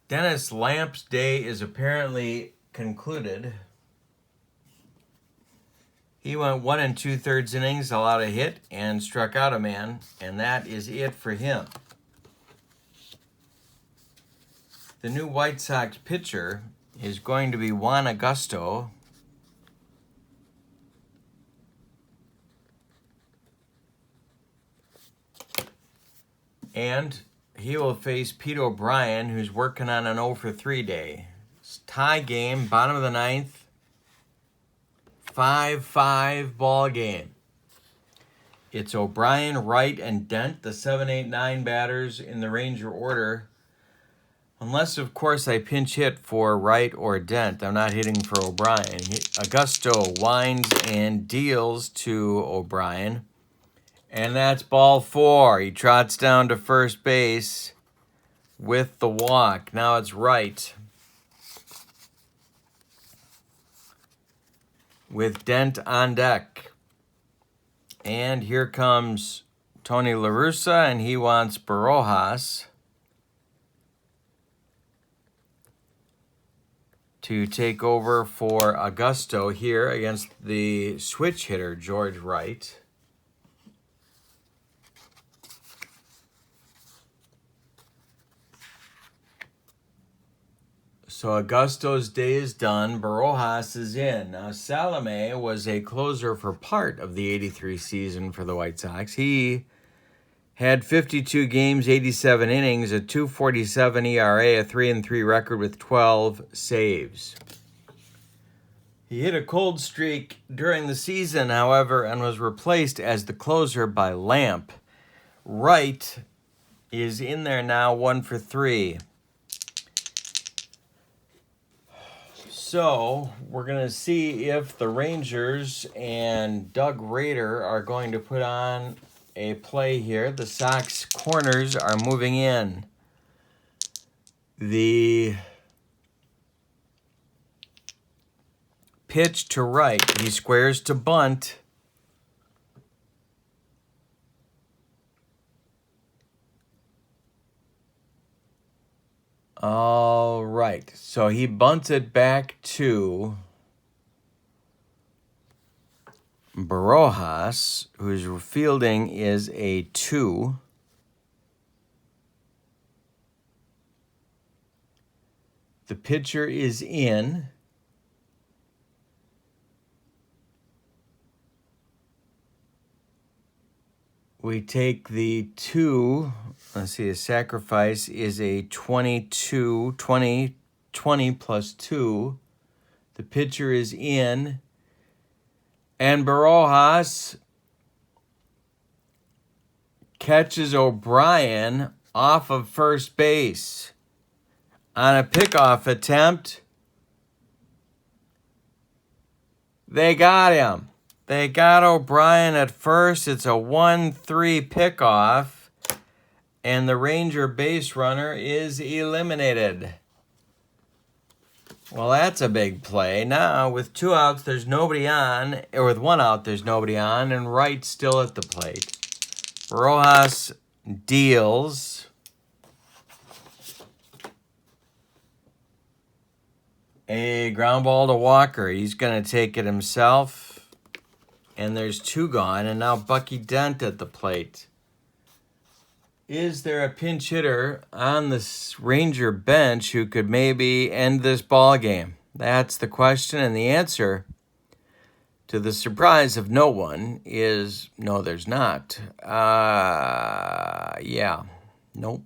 Dennis Lamp's day is apparently concluded. He went 1 2/3 innings, allowed a hit, and struck out a man, and that is it for him. The new White Sox pitcher is going to be Juan Augusto. And he will face Pete O'Brien, who's working on an 0 for 3 day. It's tie game, bottom of the 9th. 5-5 ball game. It's O'Brien, Wright, and Dent, the 7, 8, 9 batters in the Ranger order. Unless, of course, I pinch hit for Wright or Dent. I'm not hitting for O'Brien. Augusto winds and deals to O'Brien. And that's ball 4. He trots down to first base with the walk. Now it's Wright with Dent on deck. And here comes Tony La Russa, and he wants Barojas to take over for Augusto here against the switch hitter, George Wright. So Augusto's day is done. Barojas is in. Now, Salome was a closer for part of the 83 season for the White Sox. He had 52 games, 87 innings, a 2.47 ERA, a 3-3 record with 12 saves. He hit a cold streak during the season, however, and was replaced as the closer by Lamp. Wright is in there now, 1 for 3. So, we're going to see if the Rangers and Doug Rader are going to put on a play here. The Sox corners are moving in. The pitch to Wright. He squares to bunt. All right, so he bunts it back to Barojas, whose fielding is a 2. The pitcher is in. We take the 2. Let's see, a sacrifice is a 20 plus 2, The pitcher is in. And Barojas catches O'Brien off of first base on a pickoff attempt. They got him. They got O'Brien at first. It's a 1-3 pickoff. And the Ranger base runner is eliminated. Well, that's a big play. Now, with 2 outs, there's nobody on. Or with 1 out, there's nobody on. And Wright still at the plate. Rojas deals. A ground ball to Walker. He's going to take it himself. And there's 2 gone. And now Bucky Dent at the plate. Is there a pinch hitter on this Ranger bench who could maybe end this ball game? That's the question, and the answer, to the surprise of no one, is no, there's not. Nope.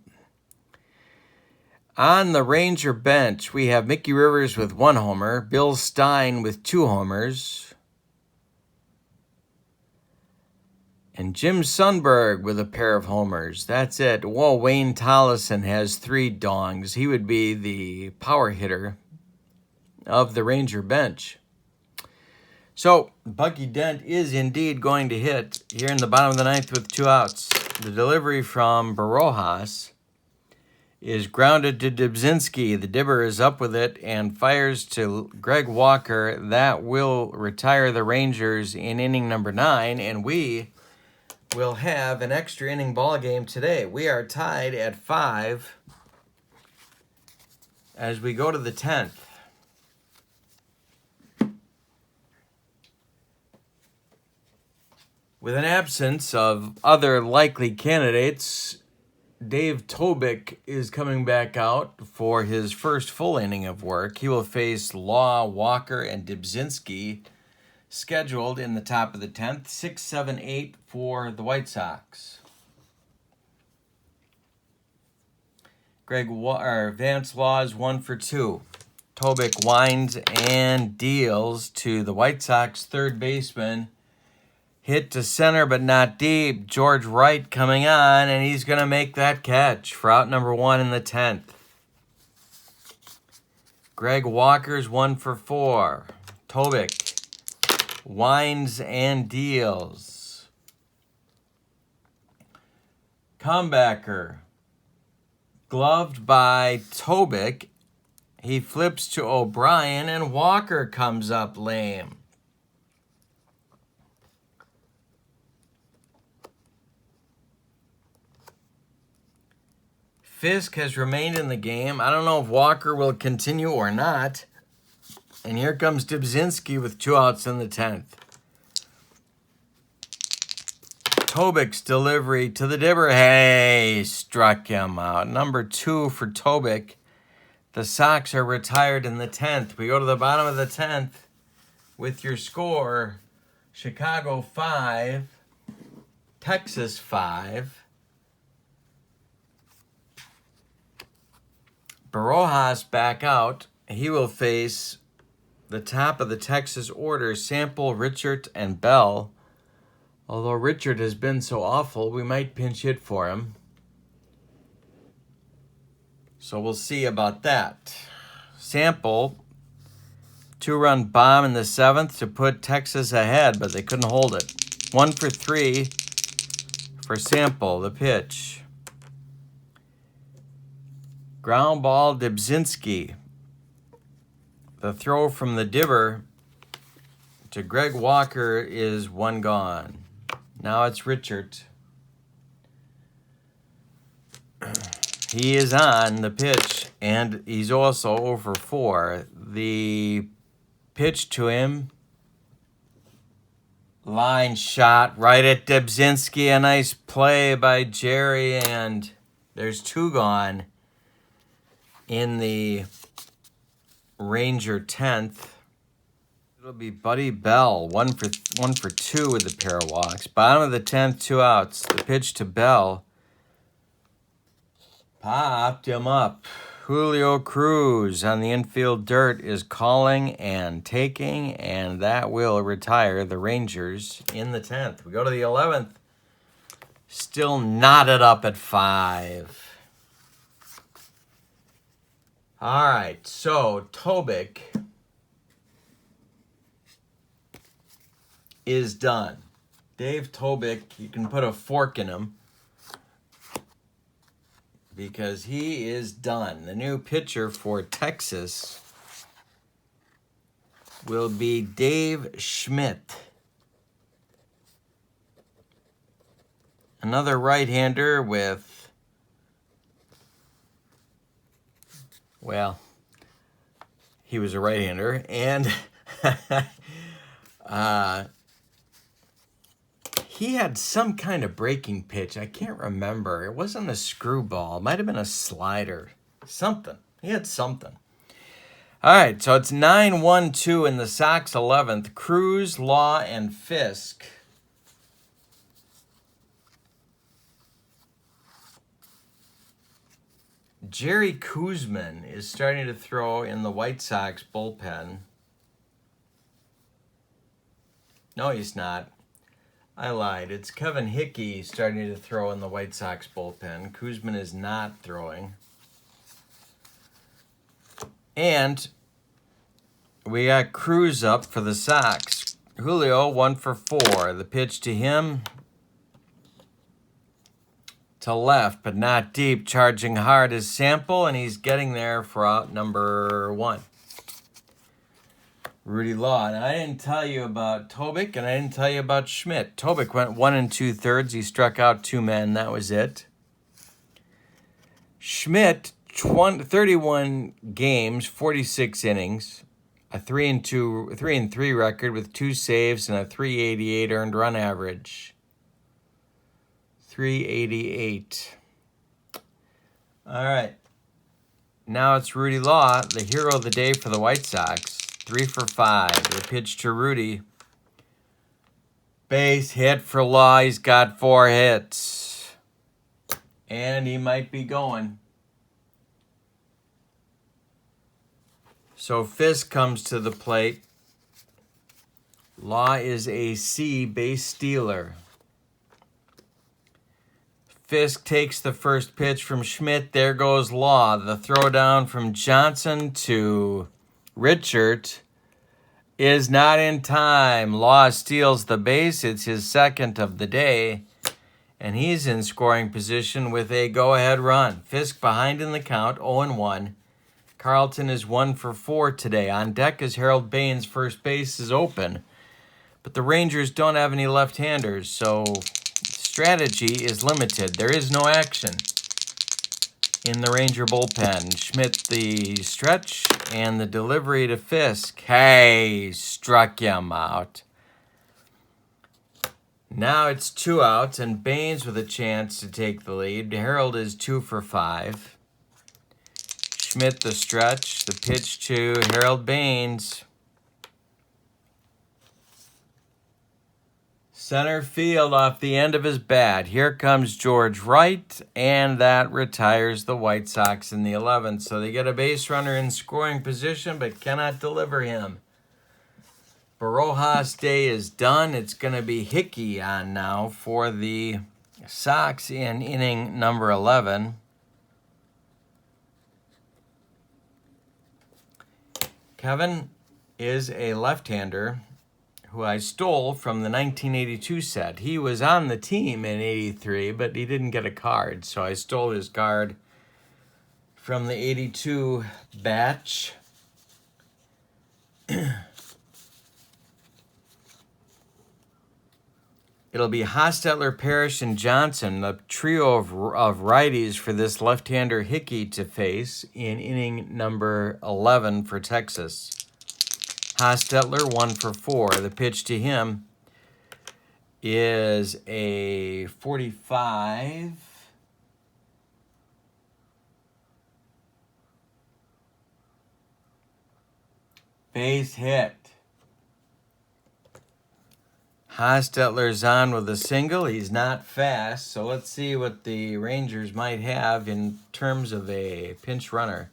On the Ranger bench, we have Mickey Rivers with 1 homer, Bill Stein with 2 homers, and Jim Sundberg with a pair of homers. That's it. Whoa, Wayne Tollison has 3 dongs. He would be the power hitter of the Ranger bench. So, Bucky Dent is indeed going to hit here in the bottom of the 9th with 2 outs. The delivery from Barojas is grounded to Dubzinski. The dibber is up with it and fires to Greg Walker. That will retire the Rangers in inning number 9, and we will have an extra inning ball game today. We are tied at 5 as we go to the 10th. With an absence of other likely candidates, Dave Tobick is coming back out for his first full inning of work. He will face Law, Walker, and Dubzinski, scheduled in the top of the 10th, 6, 7, 8 for the White Sox. Vance Law is 1 for 2. Tobick winds and deals to the White Sox third baseman. Hit to center but not deep. George Wright coming on, and he's going to make that catch for out number 1 in the 10th. Greg Walker's 1 for 4. Tobick winds and deals. Comebacker. Gloved by Tobick. He flips to O'Brien, and Walker comes up lame. Fisk has remained in the game. I don't know if Walker will continue or not. And here comes Dubzinski with 2 outs in the 10th. Tobick's delivery to the dibber. Hey, struck him out. Number 2 for Tobick. The Sox are retired in the 10th. We go to the bottom of the 10th with your score. Chicago 5, Texas 5. Barojas back out. He will face the top of the Texas order, Sample, Richard, and Bell. Although Richard has been so awful, we might pinch hit for him. So we'll see about that. Sample, 2-run bomb in the 7th to put Texas ahead, but they couldn't hold it. 1 for 3 for Sample, the pitch. Ground ball, Dubzinski. The throw from the dibber to Greg Walker is 1 gone. Now it's Richard. He is on the pitch, and he's also 0 for 4. The pitch to him. Line shot right at Dubzinski. A nice play by Jerry, and there's 2 gone in the Ranger 10th. It'll be Buddy Bell, 1 for 2 with the pair of walks. Bottom of the 10th, 2 outs. The pitch to Bell popped him up. Julio Cruz on the infield dirt is calling and taking, and that will retire the Rangers in the 10th. We go to the 11th. Still knotted up at 5. All right, so Tobic is done. Dave Tobic, you can put a fork in him because he is done. The new pitcher for Texas will be Dave Schmidt. Another right-hander with, well, he was a right-hander, and he had some kind of breaking pitch. I can't remember. It wasn't a screwball. It might have been a slider. Something. He had something. All right, so it's 9-1-2 in the Sox 11th. Cruz, Law, and Fisk. Jerry Kuzman is starting to throw in the White Sox bullpen. No, he's not. I lied. It's Kevin Hickey starting to throw in the White Sox bullpen. Kuzman is not throwing. And we got Cruz up for the Sox. Julio, 1 for 4. The pitch to him. To left, but not deep. Charging hard is Sample, and he's getting there for out number 1. Rudy Law. And I didn't tell you about Tobic, and I didn't tell you about Schmidt. Tobic went 1 2/3. He struck out 2 men. That was it. Schmidt, 31 games, 46 innings, a 3-3 record with 2 saves and a 388 earned run average. 388. All right. Now it's Rudy Law, the hero of the day for the White Sox. 3 for 5. The pitch to Rudy. Base hit for Law. He's got 4 hits. And he might be going. So Fisk comes to the plate. Law is a C base stealer. Fisk takes the first pitch from Schmidt. There goes Law. The throw down from Johnson to Richard is not in time. Law steals the base. It's his second of the day. And he's in scoring position with a go-ahead run. Fisk behind in the count, 0-1. Carlton is 1 for 4 today. On deck is Harold Baines. First base is open. But the Rangers don't have any left-handers, so strategy is limited. There is no action in the Ranger bullpen. Schmidt the stretch and the delivery to Fisk. Hey, struck him out. Now it's 2 outs and Baines with a chance to take the lead. Harold is 2 for 5. Schmidt the stretch. The pitch to Harold Baines. Center field off the end of his bat. Here comes George Wright, and that retires the White Sox in the 11th. So they get a base runner in scoring position, but cannot deliver him. Barojas Day is done. It's going to be Hickey on now for the Sox in inning number 11. Kevin is a left-hander who I stole from the 1982 set. He was on the team in 83, but he didn't get a card, so I stole his card from the 82 batch. It'll be Hostetler, Parrish, and Johnson, the trio of righties for this left-hander Hickey to face in inning number 11 for Texas. Hostetler, 1 for 4. The pitch to him is a 45. Base hit. Hostetler's on with a single. He's not fast, so let's see what the Rangers might have in terms of a pinch runner.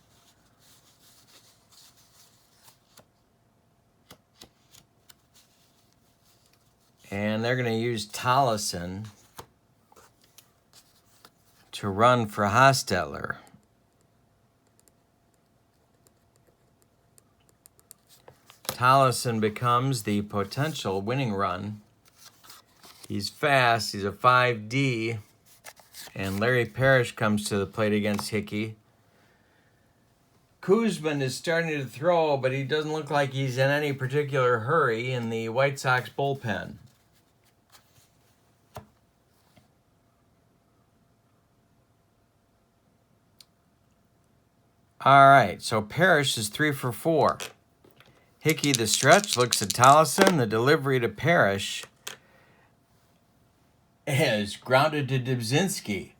And they're going to use Tollison to run for Hostetler. Tollison becomes the potential winning run. He's fast. He's a 5D. And Larry Parrish comes to the plate against Hickey. Kuzman is starting to throw, but he doesn't look like he's in any particular hurry in the White Sox bullpen. All right, so Parrish is 3 for 4. Hickey, the stretch, looks at Tollison. The delivery to Parrish is grounded to Dubzinski.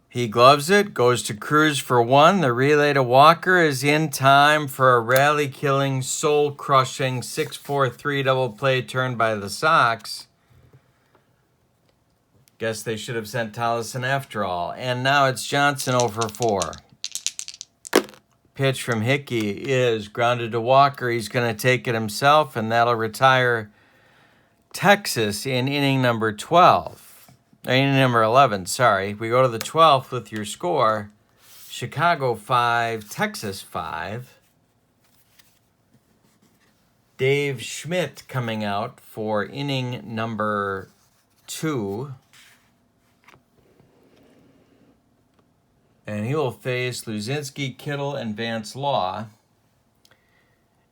He gloves it, goes to Cruz for 1. The relay to Walker is in time for a rally-killing, soul-crushing 6-4-3 double play turned by the Sox. Guess they should have sent Tollison after all. And now it's Johnson 0 for 4. Pitch from Hickey is grounded to Walker. He's going to take it himself, and that'll retire Texas in inning number 12. Inning number 11, sorry. We go to the 12th with your score. Chicago 5, Texas 5. Dave Schmidt coming out for inning number 2. And he will face Luzinski, Kittle, and Vance Law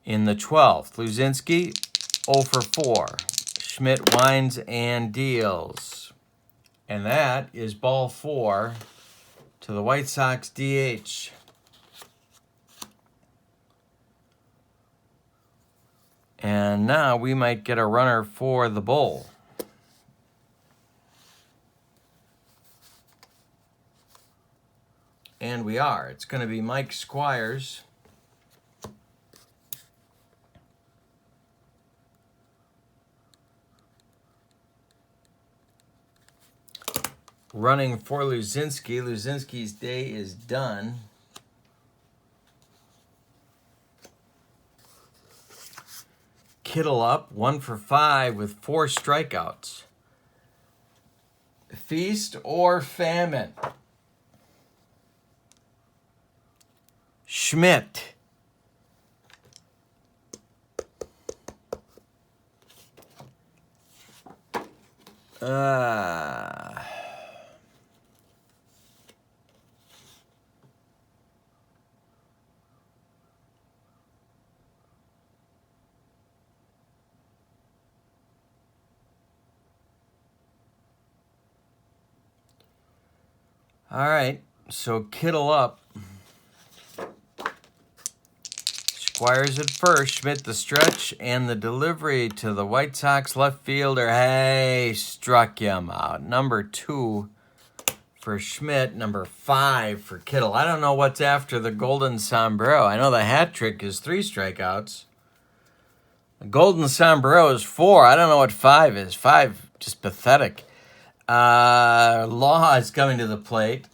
in the 12th. Luzinski 0 for 4. Schmidt winds and deals. And that is ball 4 to the White Sox DH. And now we might get a runner for the Bull. And we are. It's going to be Mike Squires. Running for Luzinski. Luzinski's day is done. Kittle up, 1 for 5 with 4 strikeouts. Feast or famine? Schmidt. All right, so Kittle up. Squires at first, Schmidt the stretch, and the delivery to the White Sox left fielder. Hey, struck him out. Number 2 for Schmidt, number 5 for Kittle. I don't know what's after the golden sombrero. I know the hat trick is 3 strikeouts. The golden sombrero is 4. I don't know what 5 is. 5, just pathetic. Law is coming to the plate.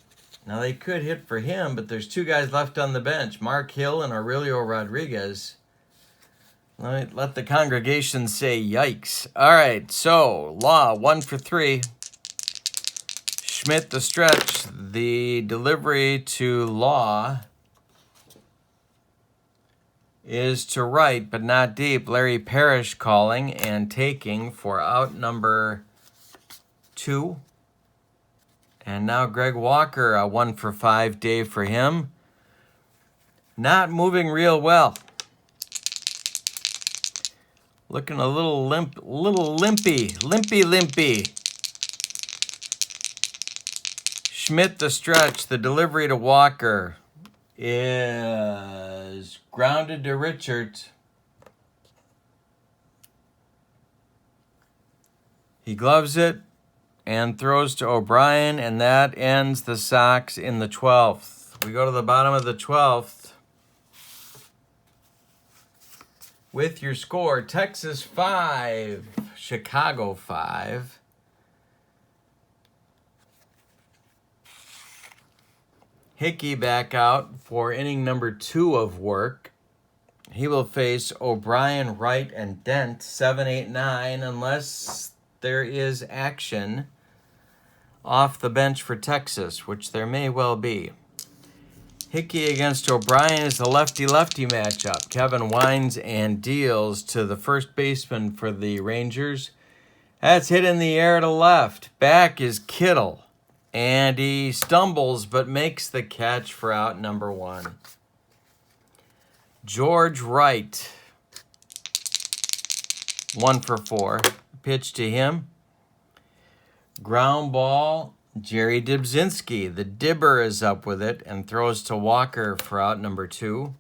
Now, they could hit for him, but there's 2 guys left on the bench, Mark Hill and Aurelio Rodriguez. Let the congregation say yikes. All right, so Law, 1 for 3. Schmidt the stretch. The delivery to Law is to right, but not deep. Larry Parrish calling and taking for out number 2. And now Greg Walker, a 1 for 5 day for him. Not moving real well. Looking a little limpy. Schmidt the stretch. The delivery to Walker is grounded to Richards. He gloves it and throws to O'Brien, and that ends the Sox in the 12th. We go to the bottom of the 12th with your score, Texas 5, Chicago 5. Hickey back out for inning number 2 of work. He will face O'Brien, Wright, and Dent 7, 8, 9 unless there is action off the bench for Texas, which there may well be. Hickey against O'Brien is the lefty-lefty matchup. Kevin winds and deals to the first baseman for the Rangers. That's hit in the air to left. Back is Kittle. And he stumbles but makes the catch for out number 1. George Wright, 1 for 4. Pitch to him. Ground ball, Jerry Dibzinski. The dibber is up with it and throws to Walker for out number 2.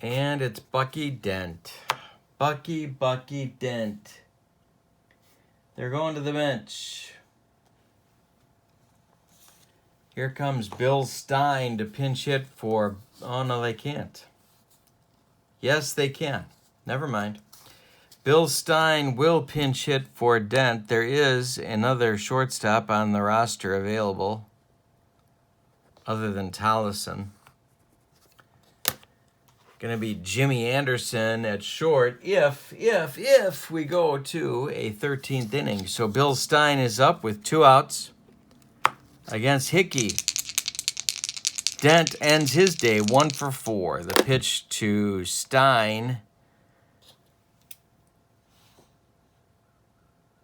And it's Bucky Dent. Bucky Dent. They're going to the bench. Here comes Bill Stein to pinch hit for... Oh, no, they can't. Yes, they can. Never mind. Bill Stein will pinch hit for Dent. There is another shortstop on the roster available other than Tollison. Going to be Jimmy Anderson at short if we go to a 13th inning. So Bill Stein is up with 2 outs against Hickey. Dent ends his day 1 for 4. The pitch to Stein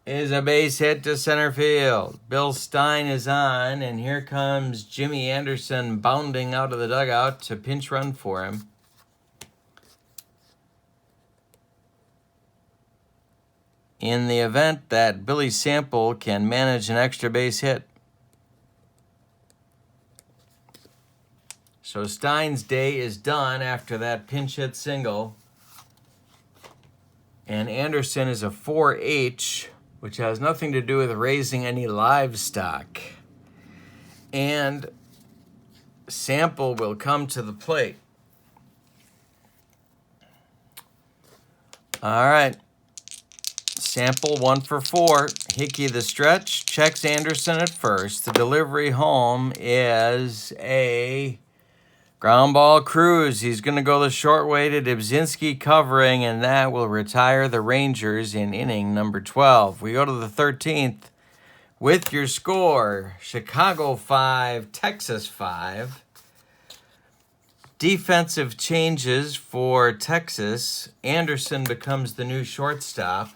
is a base hit to center field. Bill Stein is on, and here comes Jimmy Anderson bounding out of the dugout to pinch run for him. In the event that Billy Sample can manage an extra base hit. So Stein's day is done after that pinch hit single. And Anderson is a 4H, which has nothing to do with raising any livestock. And Sample will come to the plate. All right. Sample 1 for 4. Hickey the stretch. Checks Anderson at first. The delivery home is a ground ball cruise. He's going to go the short way to Dibzinski covering, and that will retire the Rangers in inning number 12. We go to the 13th with your score. Chicago 5, Texas 5. Defensive changes for Texas. Anderson becomes the new shortstop.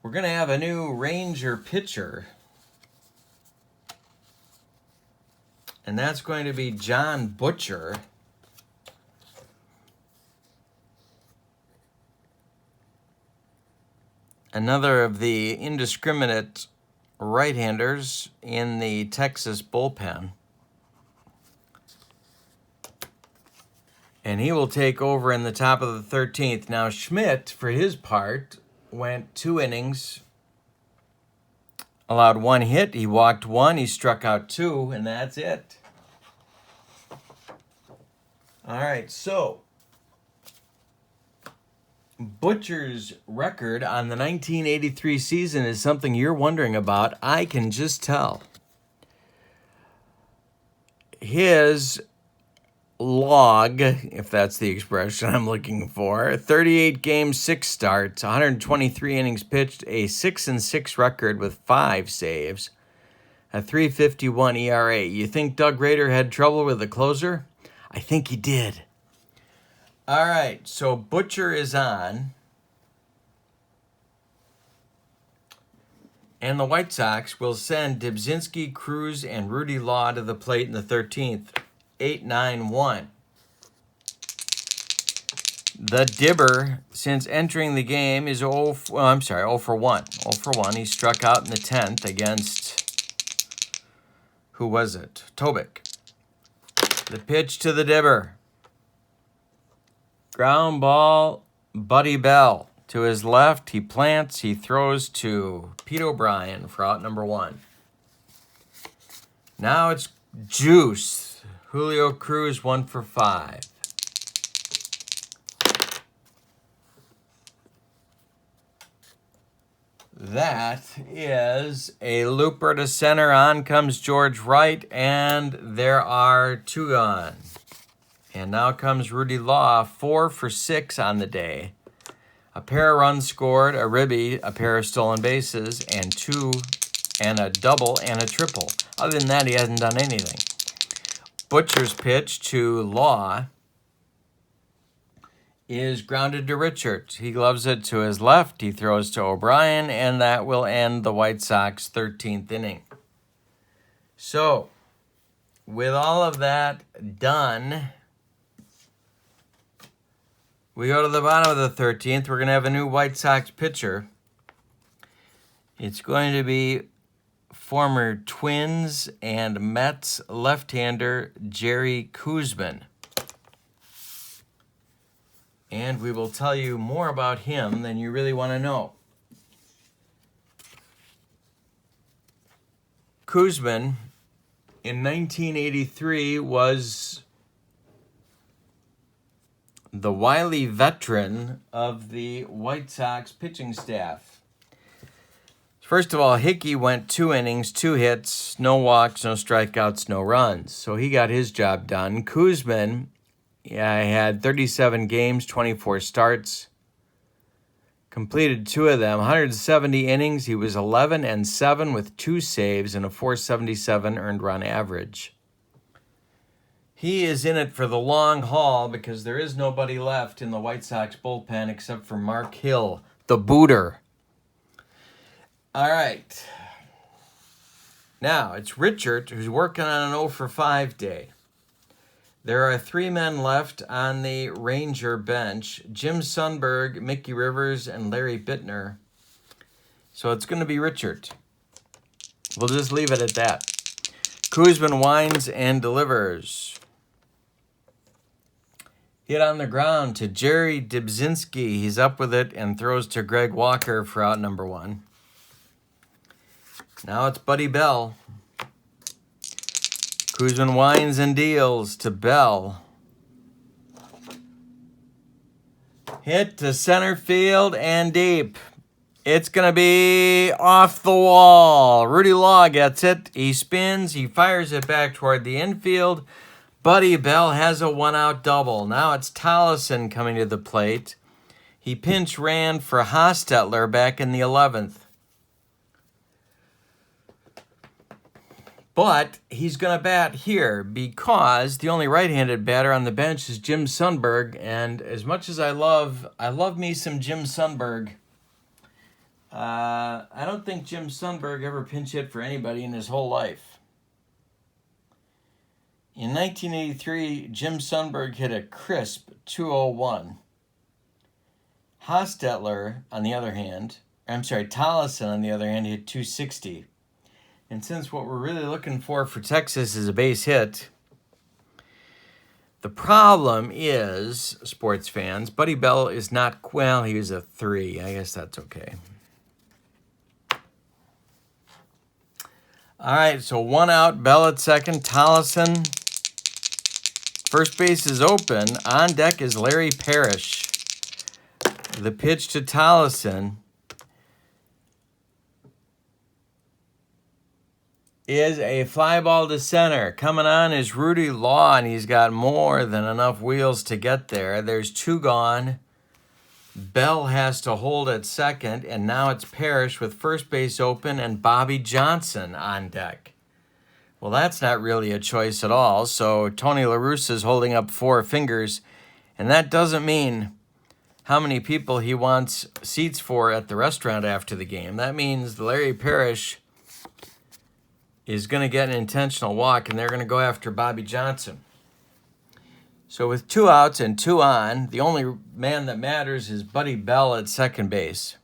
We're going to have a new Ranger pitcher. And that's going to be John Butcher. Another of the indiscriminate right-handers in the Texas bullpen. And he will take over in the top of the 13th. Now, Schmidt, for his part, went 2 innings. Allowed 1 hit, he walked 1, he struck out 2, and that's it. All right, so Butcher's record on the 1983 season is something you're wondering about. I can just tell. His log, if that's the expression I'm looking for, 38 games, 6 starts, 123 innings pitched, a 6-6 record with 5 saves, a 3.51 ERA. You think Doug Rader had trouble with the closer? I think he did. All right, so Butcher is on. And the White Sox will send Dibzinski, Cruz, and Rudy Law to the plate in the 13th. 8-9-1. The Dibber, since entering the game, is 0 for 1. 0 for 1. He struck out in the 10th against, who was it? Tobik. The pitch to the Dibber. Ground ball, Buddy Bell. To his left, he plants, he throws to Pete O'Brien for out number 1. Now it's Juice. Julio Cruz 1 for 5. That is a looper to center. On comes George Wright, and there are 2 gone. And now comes Rudy Law, 4 for 6 on the day. A pair of runs scored, a ribby, a pair of stolen bases, and 2, and a double and a triple. Other than that, he hasn't done anything. Butcher's pitch to Law is grounded to Richards. He gloves it to his left. He throws to O'Brien, and that will end the White Sox 13th inning. So, with all of that done, we go to the bottom of the 13th. We're going to have a new White Sox pitcher. It's going to be former Twins and Mets left-hander Jerry Kuzman. And we will tell you more about him than you really want to know. Kuzman, in 1983, was the wily veteran of the White Sox pitching staff. First of all, Hickey went 2 innings, 2 hits, no walks, no strikeouts, no runs. So he got his job done. Kuzman, had 37 games, 24 starts, completed 2 of them, 170 innings. He was 11-7 with 2 saves and a .477 earned run average. He is in it for the long haul because there is nobody left in the White Sox bullpen except for Mark Hill, the booter. All right. Now, it's Richard who's working on an 0 for 5 day. There are 3 men left on the Ranger bench, Jim Sundberg, Mickey Rivers, and Larry Bittner. So it's going to be Richard. We'll just leave it at that. Kuzman winds and delivers. Hit on the ground to Jerry Dybzinski. He's up with it and throws to Greg Walker for out number 1. Now it's Buddy Bell. Kuzman winds and deals to Bell. Hit to center field and deep. It's going to be off the wall. Rudy Law gets it. He spins. He fires it back toward the infield. Buddy Bell has a 1-out double. Now it's Tollison coming to the plate. He pinch ran for Hostetler back in the 11th. But he's going to bat here because the only right-handed batter on the bench is Jim Sundberg. And as much as I love me some Jim Sundberg, I don't think Jim Sundberg ever pinch hit for anybody in his whole life. In 1983, Jim Sundberg hit a crisp .201. Hostetler, on the other hand, Tollison, on the other hand, hit .260. And since what we're really looking for Texas is a base hit, the problem is, sports fans, Buddy Bell is not, well, he was a 3. I guess that's okay. All right, so 1 out, Bell at second, Tollison. First base is open. On deck is Larry Parrish. The pitch to Tollison is a fly ball to center. Coming on is Rudy Law, and he's got more than enough wheels to get there. There's 2 gone. Bell has to hold at second, and now it's Parrish with first base open and Bobby Johnson on deck. Well, that's not really a choice at all, so Tony La Russa is holding up 4 fingers, and that doesn't mean how many people he wants seats for at the restaurant after the game. That means Larry Parrish is going to get an intentional walk, and they're going to go after Bobby Johnson. So with 2 outs and 2 on, the only man that matters is Buddy Bell at second base.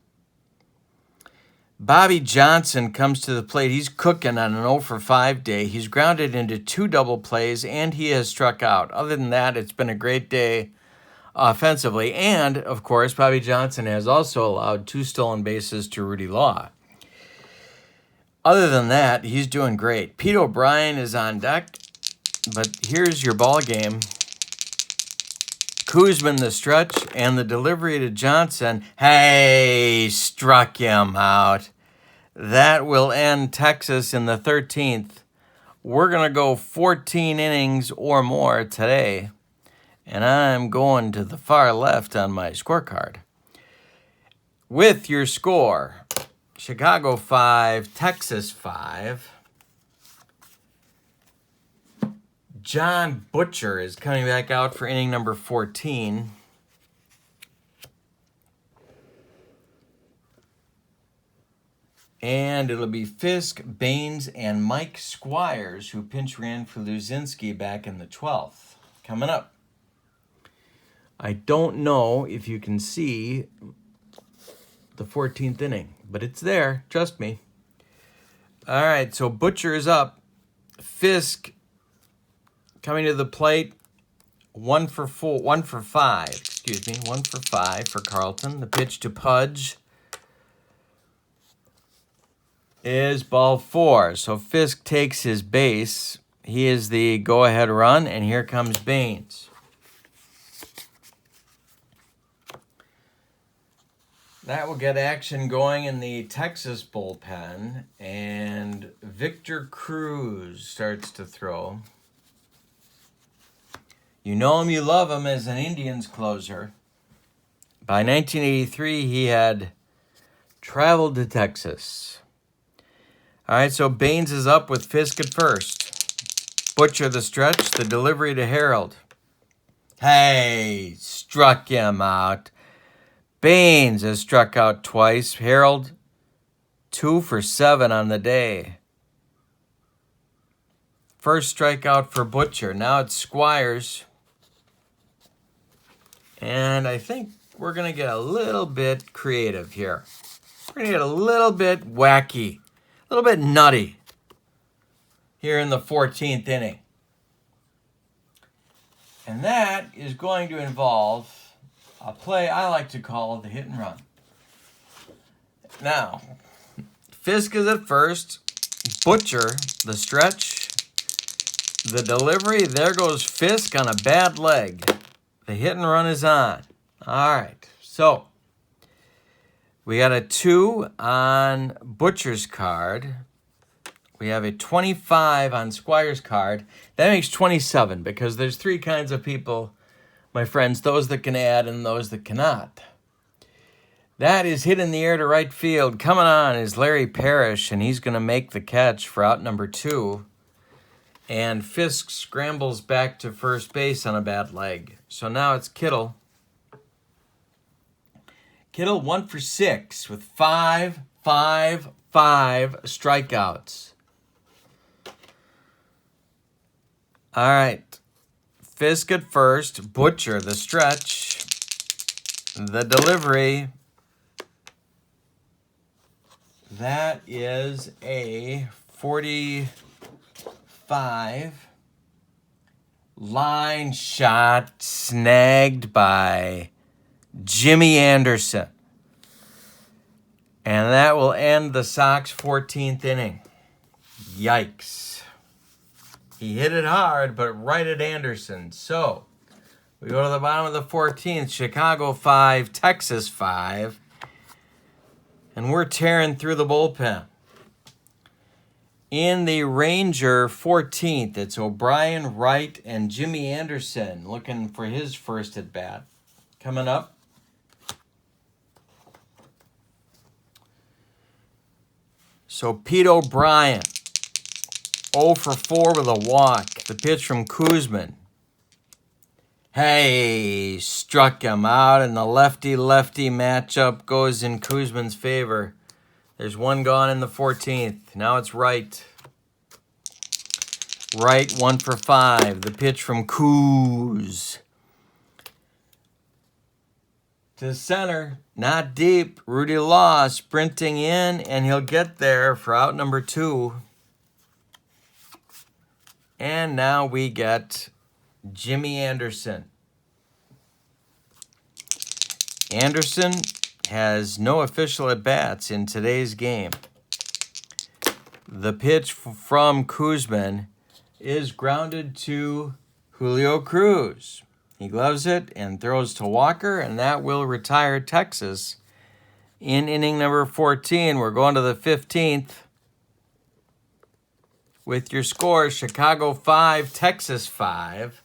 Bobby Johnson comes to the plate. He's cooking on an 0 for 5 day. He's grounded into 2 double plays, and he has struck out. Other than that, it's been a great day offensively. And, of course, Bobby Johnson has also allowed 2 stolen bases to Rudy Law. Other than that, he's doing great. Pete O'Brien is on deck, but here's your ball game. Kuzman the stretch, and the delivery to Johnson. Hey, struck him out. That will end Texas in the 13th. We're going to go 14 innings or more today. And I'm going to the far left on my scorecard. With your score, Chicago 5, Texas 5. John Butcher is coming back out for inning number 14. And it'll be Fisk, Baines, and Mike Squires, who pinch ran for Luzinski back in the 12th. Coming up. I don't know if you can see the 14th inning, but it's there. Trust me. All right, so Butcher is up. Fisk coming to the plate. 1 for 5 for Carlton. The pitch to Pudge is ball 4. So Fisk takes his base. He is the go-ahead run, and here comes Baines. That will get action going in the Texas bullpen, and Victor Cruz starts to throw. You know him, you love him as an Indians closer. By 1983, he had traveled to Texas. All right, so Baines is up with Fisk at first. Butcher the stretch, the delivery to Harold. Hey, struck him out. Baines has struck out twice. Harold, 2 for 7 on the day. First strikeout for Butcher. Now it's Squires. And I think we're going to get a little bit creative here. We're going to get a little bit wacky, a little bit nutty here in the 14th inning. And that is going to involve a play I like to call the hit and run. Now, Fisk is at first. Butcher, the stretch. The delivery, there goes Fisk on a bad leg. The hit and run is on. All right, so we got a 2 on Butcher's card. We have a 25 on Squire's card. That makes 27 because there's 3 kinds of people, my friends, those that can add and those that cannot. That is hit in the air to right field. Coming on is Larry Parrish, and he's going to make the catch for out number 2. And Fisk scrambles back to first base on a bad leg. So now it's Kittle. Kittle 1 for 6 with 5 strikeouts. All right. Fisk at first. Butcher the stretch. The delivery. That is a 45. Line shot snagged by Jimmy Anderson. And that will end the Sox 14th inning. Yikes. He hit it hard, but right at Anderson. So, we go to the bottom of the 14th. Chicago 5, Texas 5. And we're tearing through the bullpen. In the Ranger 14th, it's O'Brien, Wright, and Jimmy Anderson looking for his first at bat. Coming up. So Pete O'Brien, 0 for 4 with a walk. The pitch from Kuzman. Hey, struck him out, and the lefty-lefty matchup goes in Kuzman's favor. There's 1 gone in the 14th. Now it's Wright. Wright 1 for 5. The pitch from Kuz. To center, not deep. Rudy Law sprinting in, and he'll get there for out number 2. And now we get Jimmy Anderson. Anderson has no official at-bats in today's game. The pitch from Kuzman is grounded to Julio Cruz. He gloves it and throws to Walker, and that will retire Texas in inning number 14. We're going to the 15th with your score: Chicago 5, Texas 5.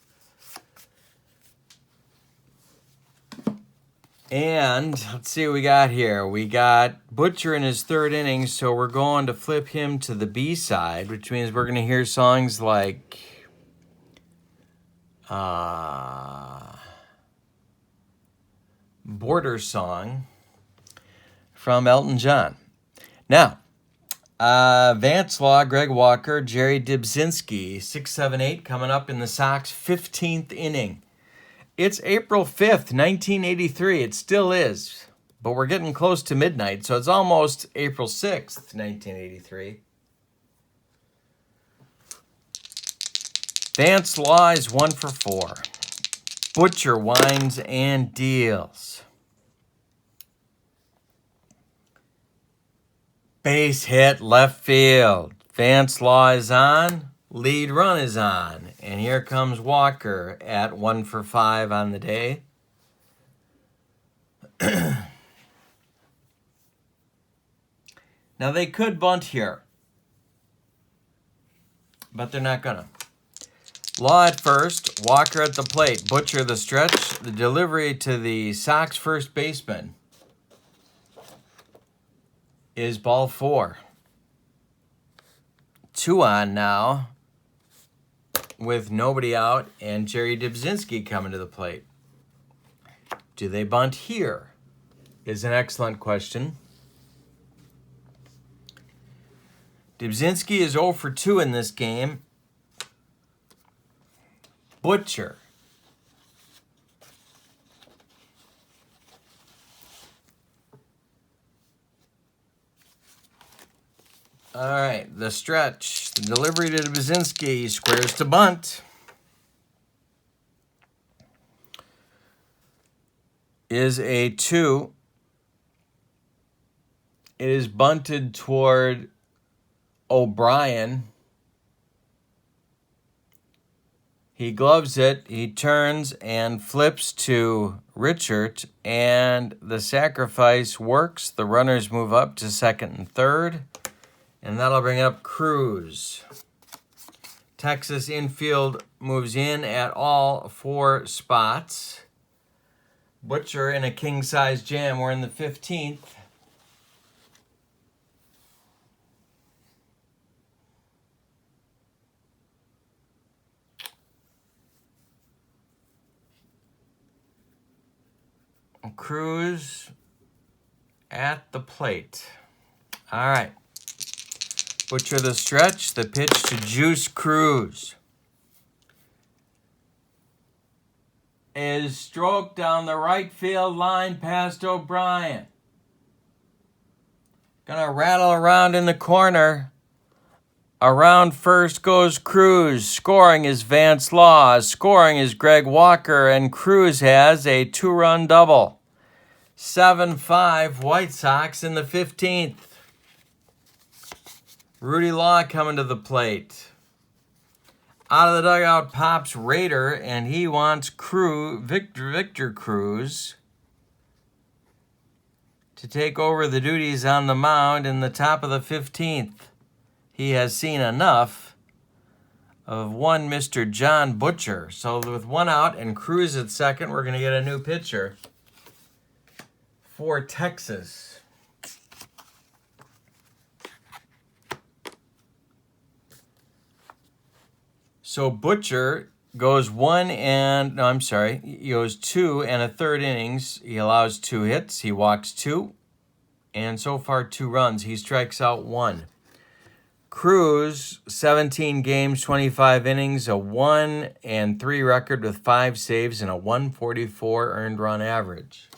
And let's see what we got here. We got Butcher in his third inning, so we're going to flip him to the B side, which means we're going to hear songs like Border Song from Elton John. Now, Vance Law, Greg Walker, Jerry Dybzinski, 6, 7, 8, coming up in the Sox 15th inning. It's April 5th, 1983. It still is, but we're getting close to midnight, so it's almost April 6th, 1983. Vance Law is 1 for 4. Butcher winds and deals. Base hit left field. Vance Law is on. Lead run is on. And here comes Walker at 1 for 5 on the day. Now they could bunt here, but they're not gonna. Law at first, Walker at the plate. Butcher the stretch. The delivery to the Sox first baseman is ball 4. 2 on now with nobody out and Jerry Dybzinski coming to the plate. Do they bunt here? Is an excellent question. Dybzinski is 0 for 2 in this game. Butcher. All right, the stretch. The delivery to Dybzinski. Squares to bunt. Is a 2. It is bunted toward O'Brien. He gloves it, he turns and flips to Richard, and the sacrifice works. The runners move up to second and third, and that'll bring up Cruz. Texas infield moves in at all 4 spots. Butcher in a king-size jam. We're in the 15th. Cruz at the plate. All right. Butcher the stretch. The pitch to Juice Cruz is stroked down the right field line past O'Brien. Gonna rattle around in the corner. Around first goes Cruz. Scoring is Vance Law. Scoring is Greg Walker. And Cruz has a 2-run double. 7-5 White Sox in the 15th. Rudy Law coming to the plate. Out of the dugout pops Rader, and he wants Victor Cruz to take over the duties on the mound in the top of the 15th. He has seen enough of one Mr. John Butcher. So with 1 out and Cruz at second, we're going to get a new pitcher for Texas. So Butcher goes 2 and a third innings. He allows 2 hits. He walks 2. And so far 2 runs. He strikes out 1. Cruz, 17 games, 25 innings, a 1-3 record with 5 saves and a 144 earned run average.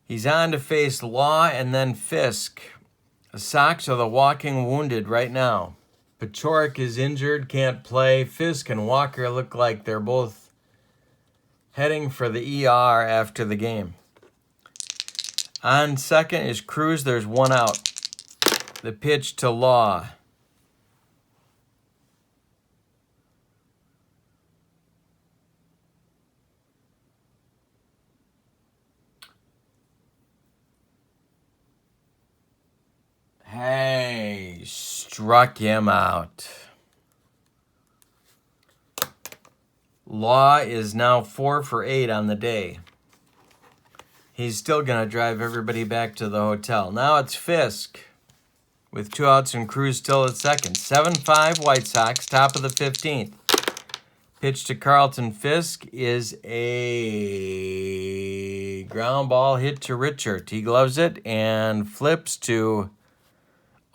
He's on to face Law and then Fisk. The Sox are the walking wounded right now. Pachorik is injured, can't play. Fisk and Walker look like they're both heading for the ER after the game. On second is Cruz. There's 1 out. The pitch to Law. struck him out. Law is now 4 for 8 on the day. He's still going to drive everybody back to the hotel. Now it's Fisk with 2 outs and Cruz still at second. 7-5 White Sox, top of the 15th. Pitch to Carlton Fisk is a ground ball hit to Richard. He gloves it and flips to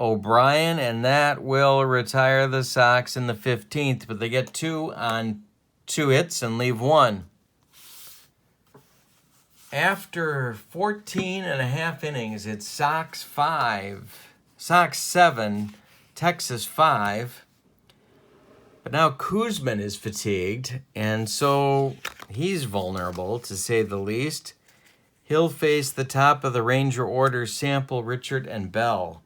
O'Brien, and that will retire the Sox in the 15th. But they get 2 on 2 hits and leave 1. After 14 and a half innings, it's Sox 7, Texas 5. But now Kuzman is fatigued, and so he's vulnerable, to say the least. He'll face the top of the Ranger order, Sample, Richard, and Bell.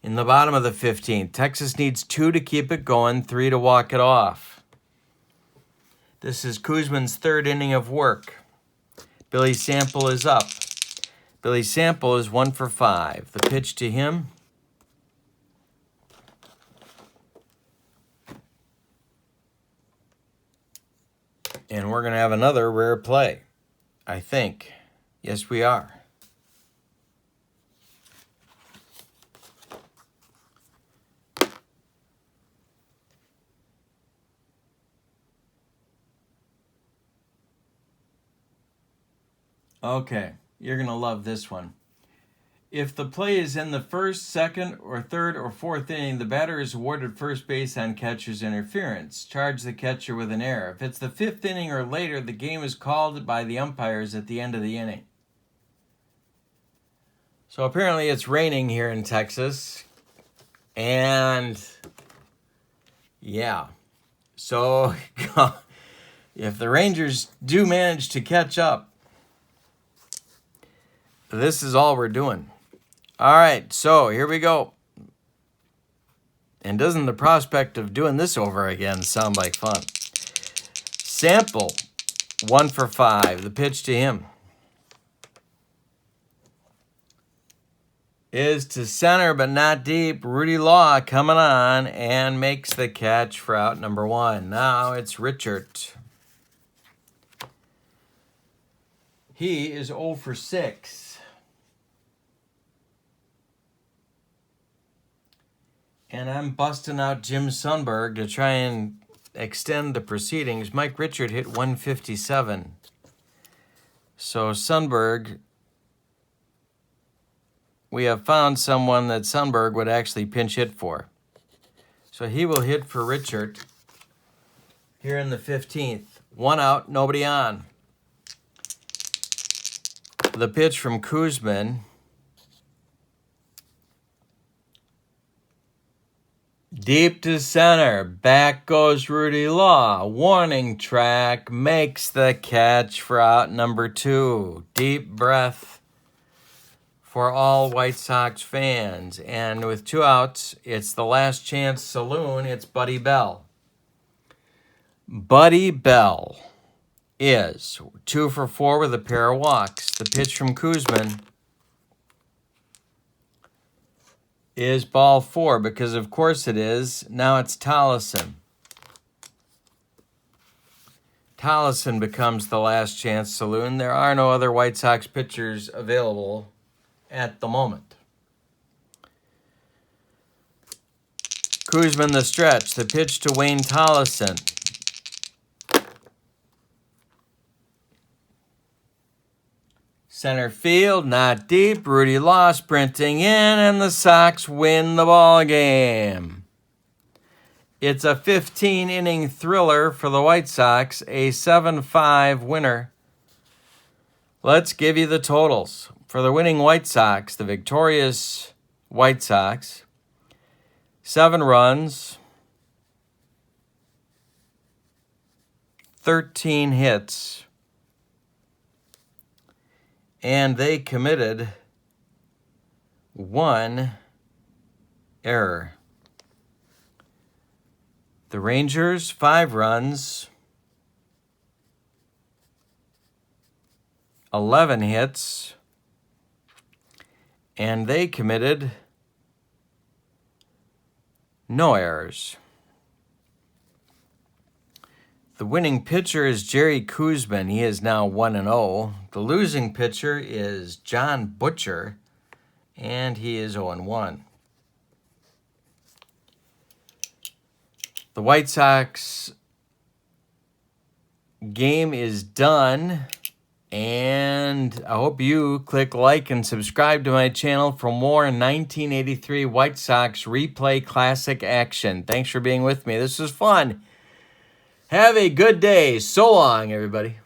In the bottom of the 15th, Texas needs 2 to keep it going, 3 to walk it off. This is Kuzman's 3rd inning of work. Billy Sample is up. Billy Sample is 1 for 5. The pitch to him. And we're going to have another rare play, I think. Yes, we are. Okay, you're going to love this one. If the play is in the 1st, 2nd, or 3rd, or 4th inning, the batter is awarded first base on catcher's interference. Charge the catcher with an error. If it's the 5th inning or later, the game is called by the umpires at the end of the inning. So apparently it's raining here in Texas. And yeah, so if the Rangers do manage to catch up, this is all we're doing. All right, so here we go. And doesn't the prospect of doing this over again sound like fun? Sample, 1 for 5. The pitch to him is to center, but not deep. Rudy Law coming on and makes the catch for out number 1. Now it's Richard. He is 0 for 6. And I'm busting out Jim Sundberg to try and extend the proceedings. Mike Richard hit 157. So Sundberg, we have found someone that Sundberg would actually pinch hit for. So he will hit for Richard here in the 15th. 1 out, nobody on. The pitch from Kuzman. Deep to center. Back goes Rudy Law. Warning track. Makes the catch for out number 2. Deep breath for all White Sox fans. And with 2 outs, it's the last chance saloon. It's Buddy Bell. Buddy Bell is 2 for 4 with a pair of walks. The pitch from Kuzman is ball 4, because of course it is. Now it's Tollison. Tollison becomes the last chance saloon. There are no other White Sox pitchers available at the moment. Kuzman the stretch. The pitch to Wayne Tollison. Center field, not deep. Rudy Law sprinting in, and the Sox win the ball game. It's a 15-inning thriller for the White Sox, a 7-5 winner. Let's give you the totals. For the winning White Sox, the victorious White Sox, 7 runs, 13 hits, and they committed 1 error. The Rangers, 5 runs, 11 hits, and they committed No errors. The winning pitcher is Jerry Kuzman. He is now 1-0. The losing pitcher is John Butcher, and he is 0-1. The White Sox game is done, and I hope you click like and subscribe to my channel for more 1983 White Sox replay classic action. Thanks for being with me. This was fun. Have a good day. So long, everybody.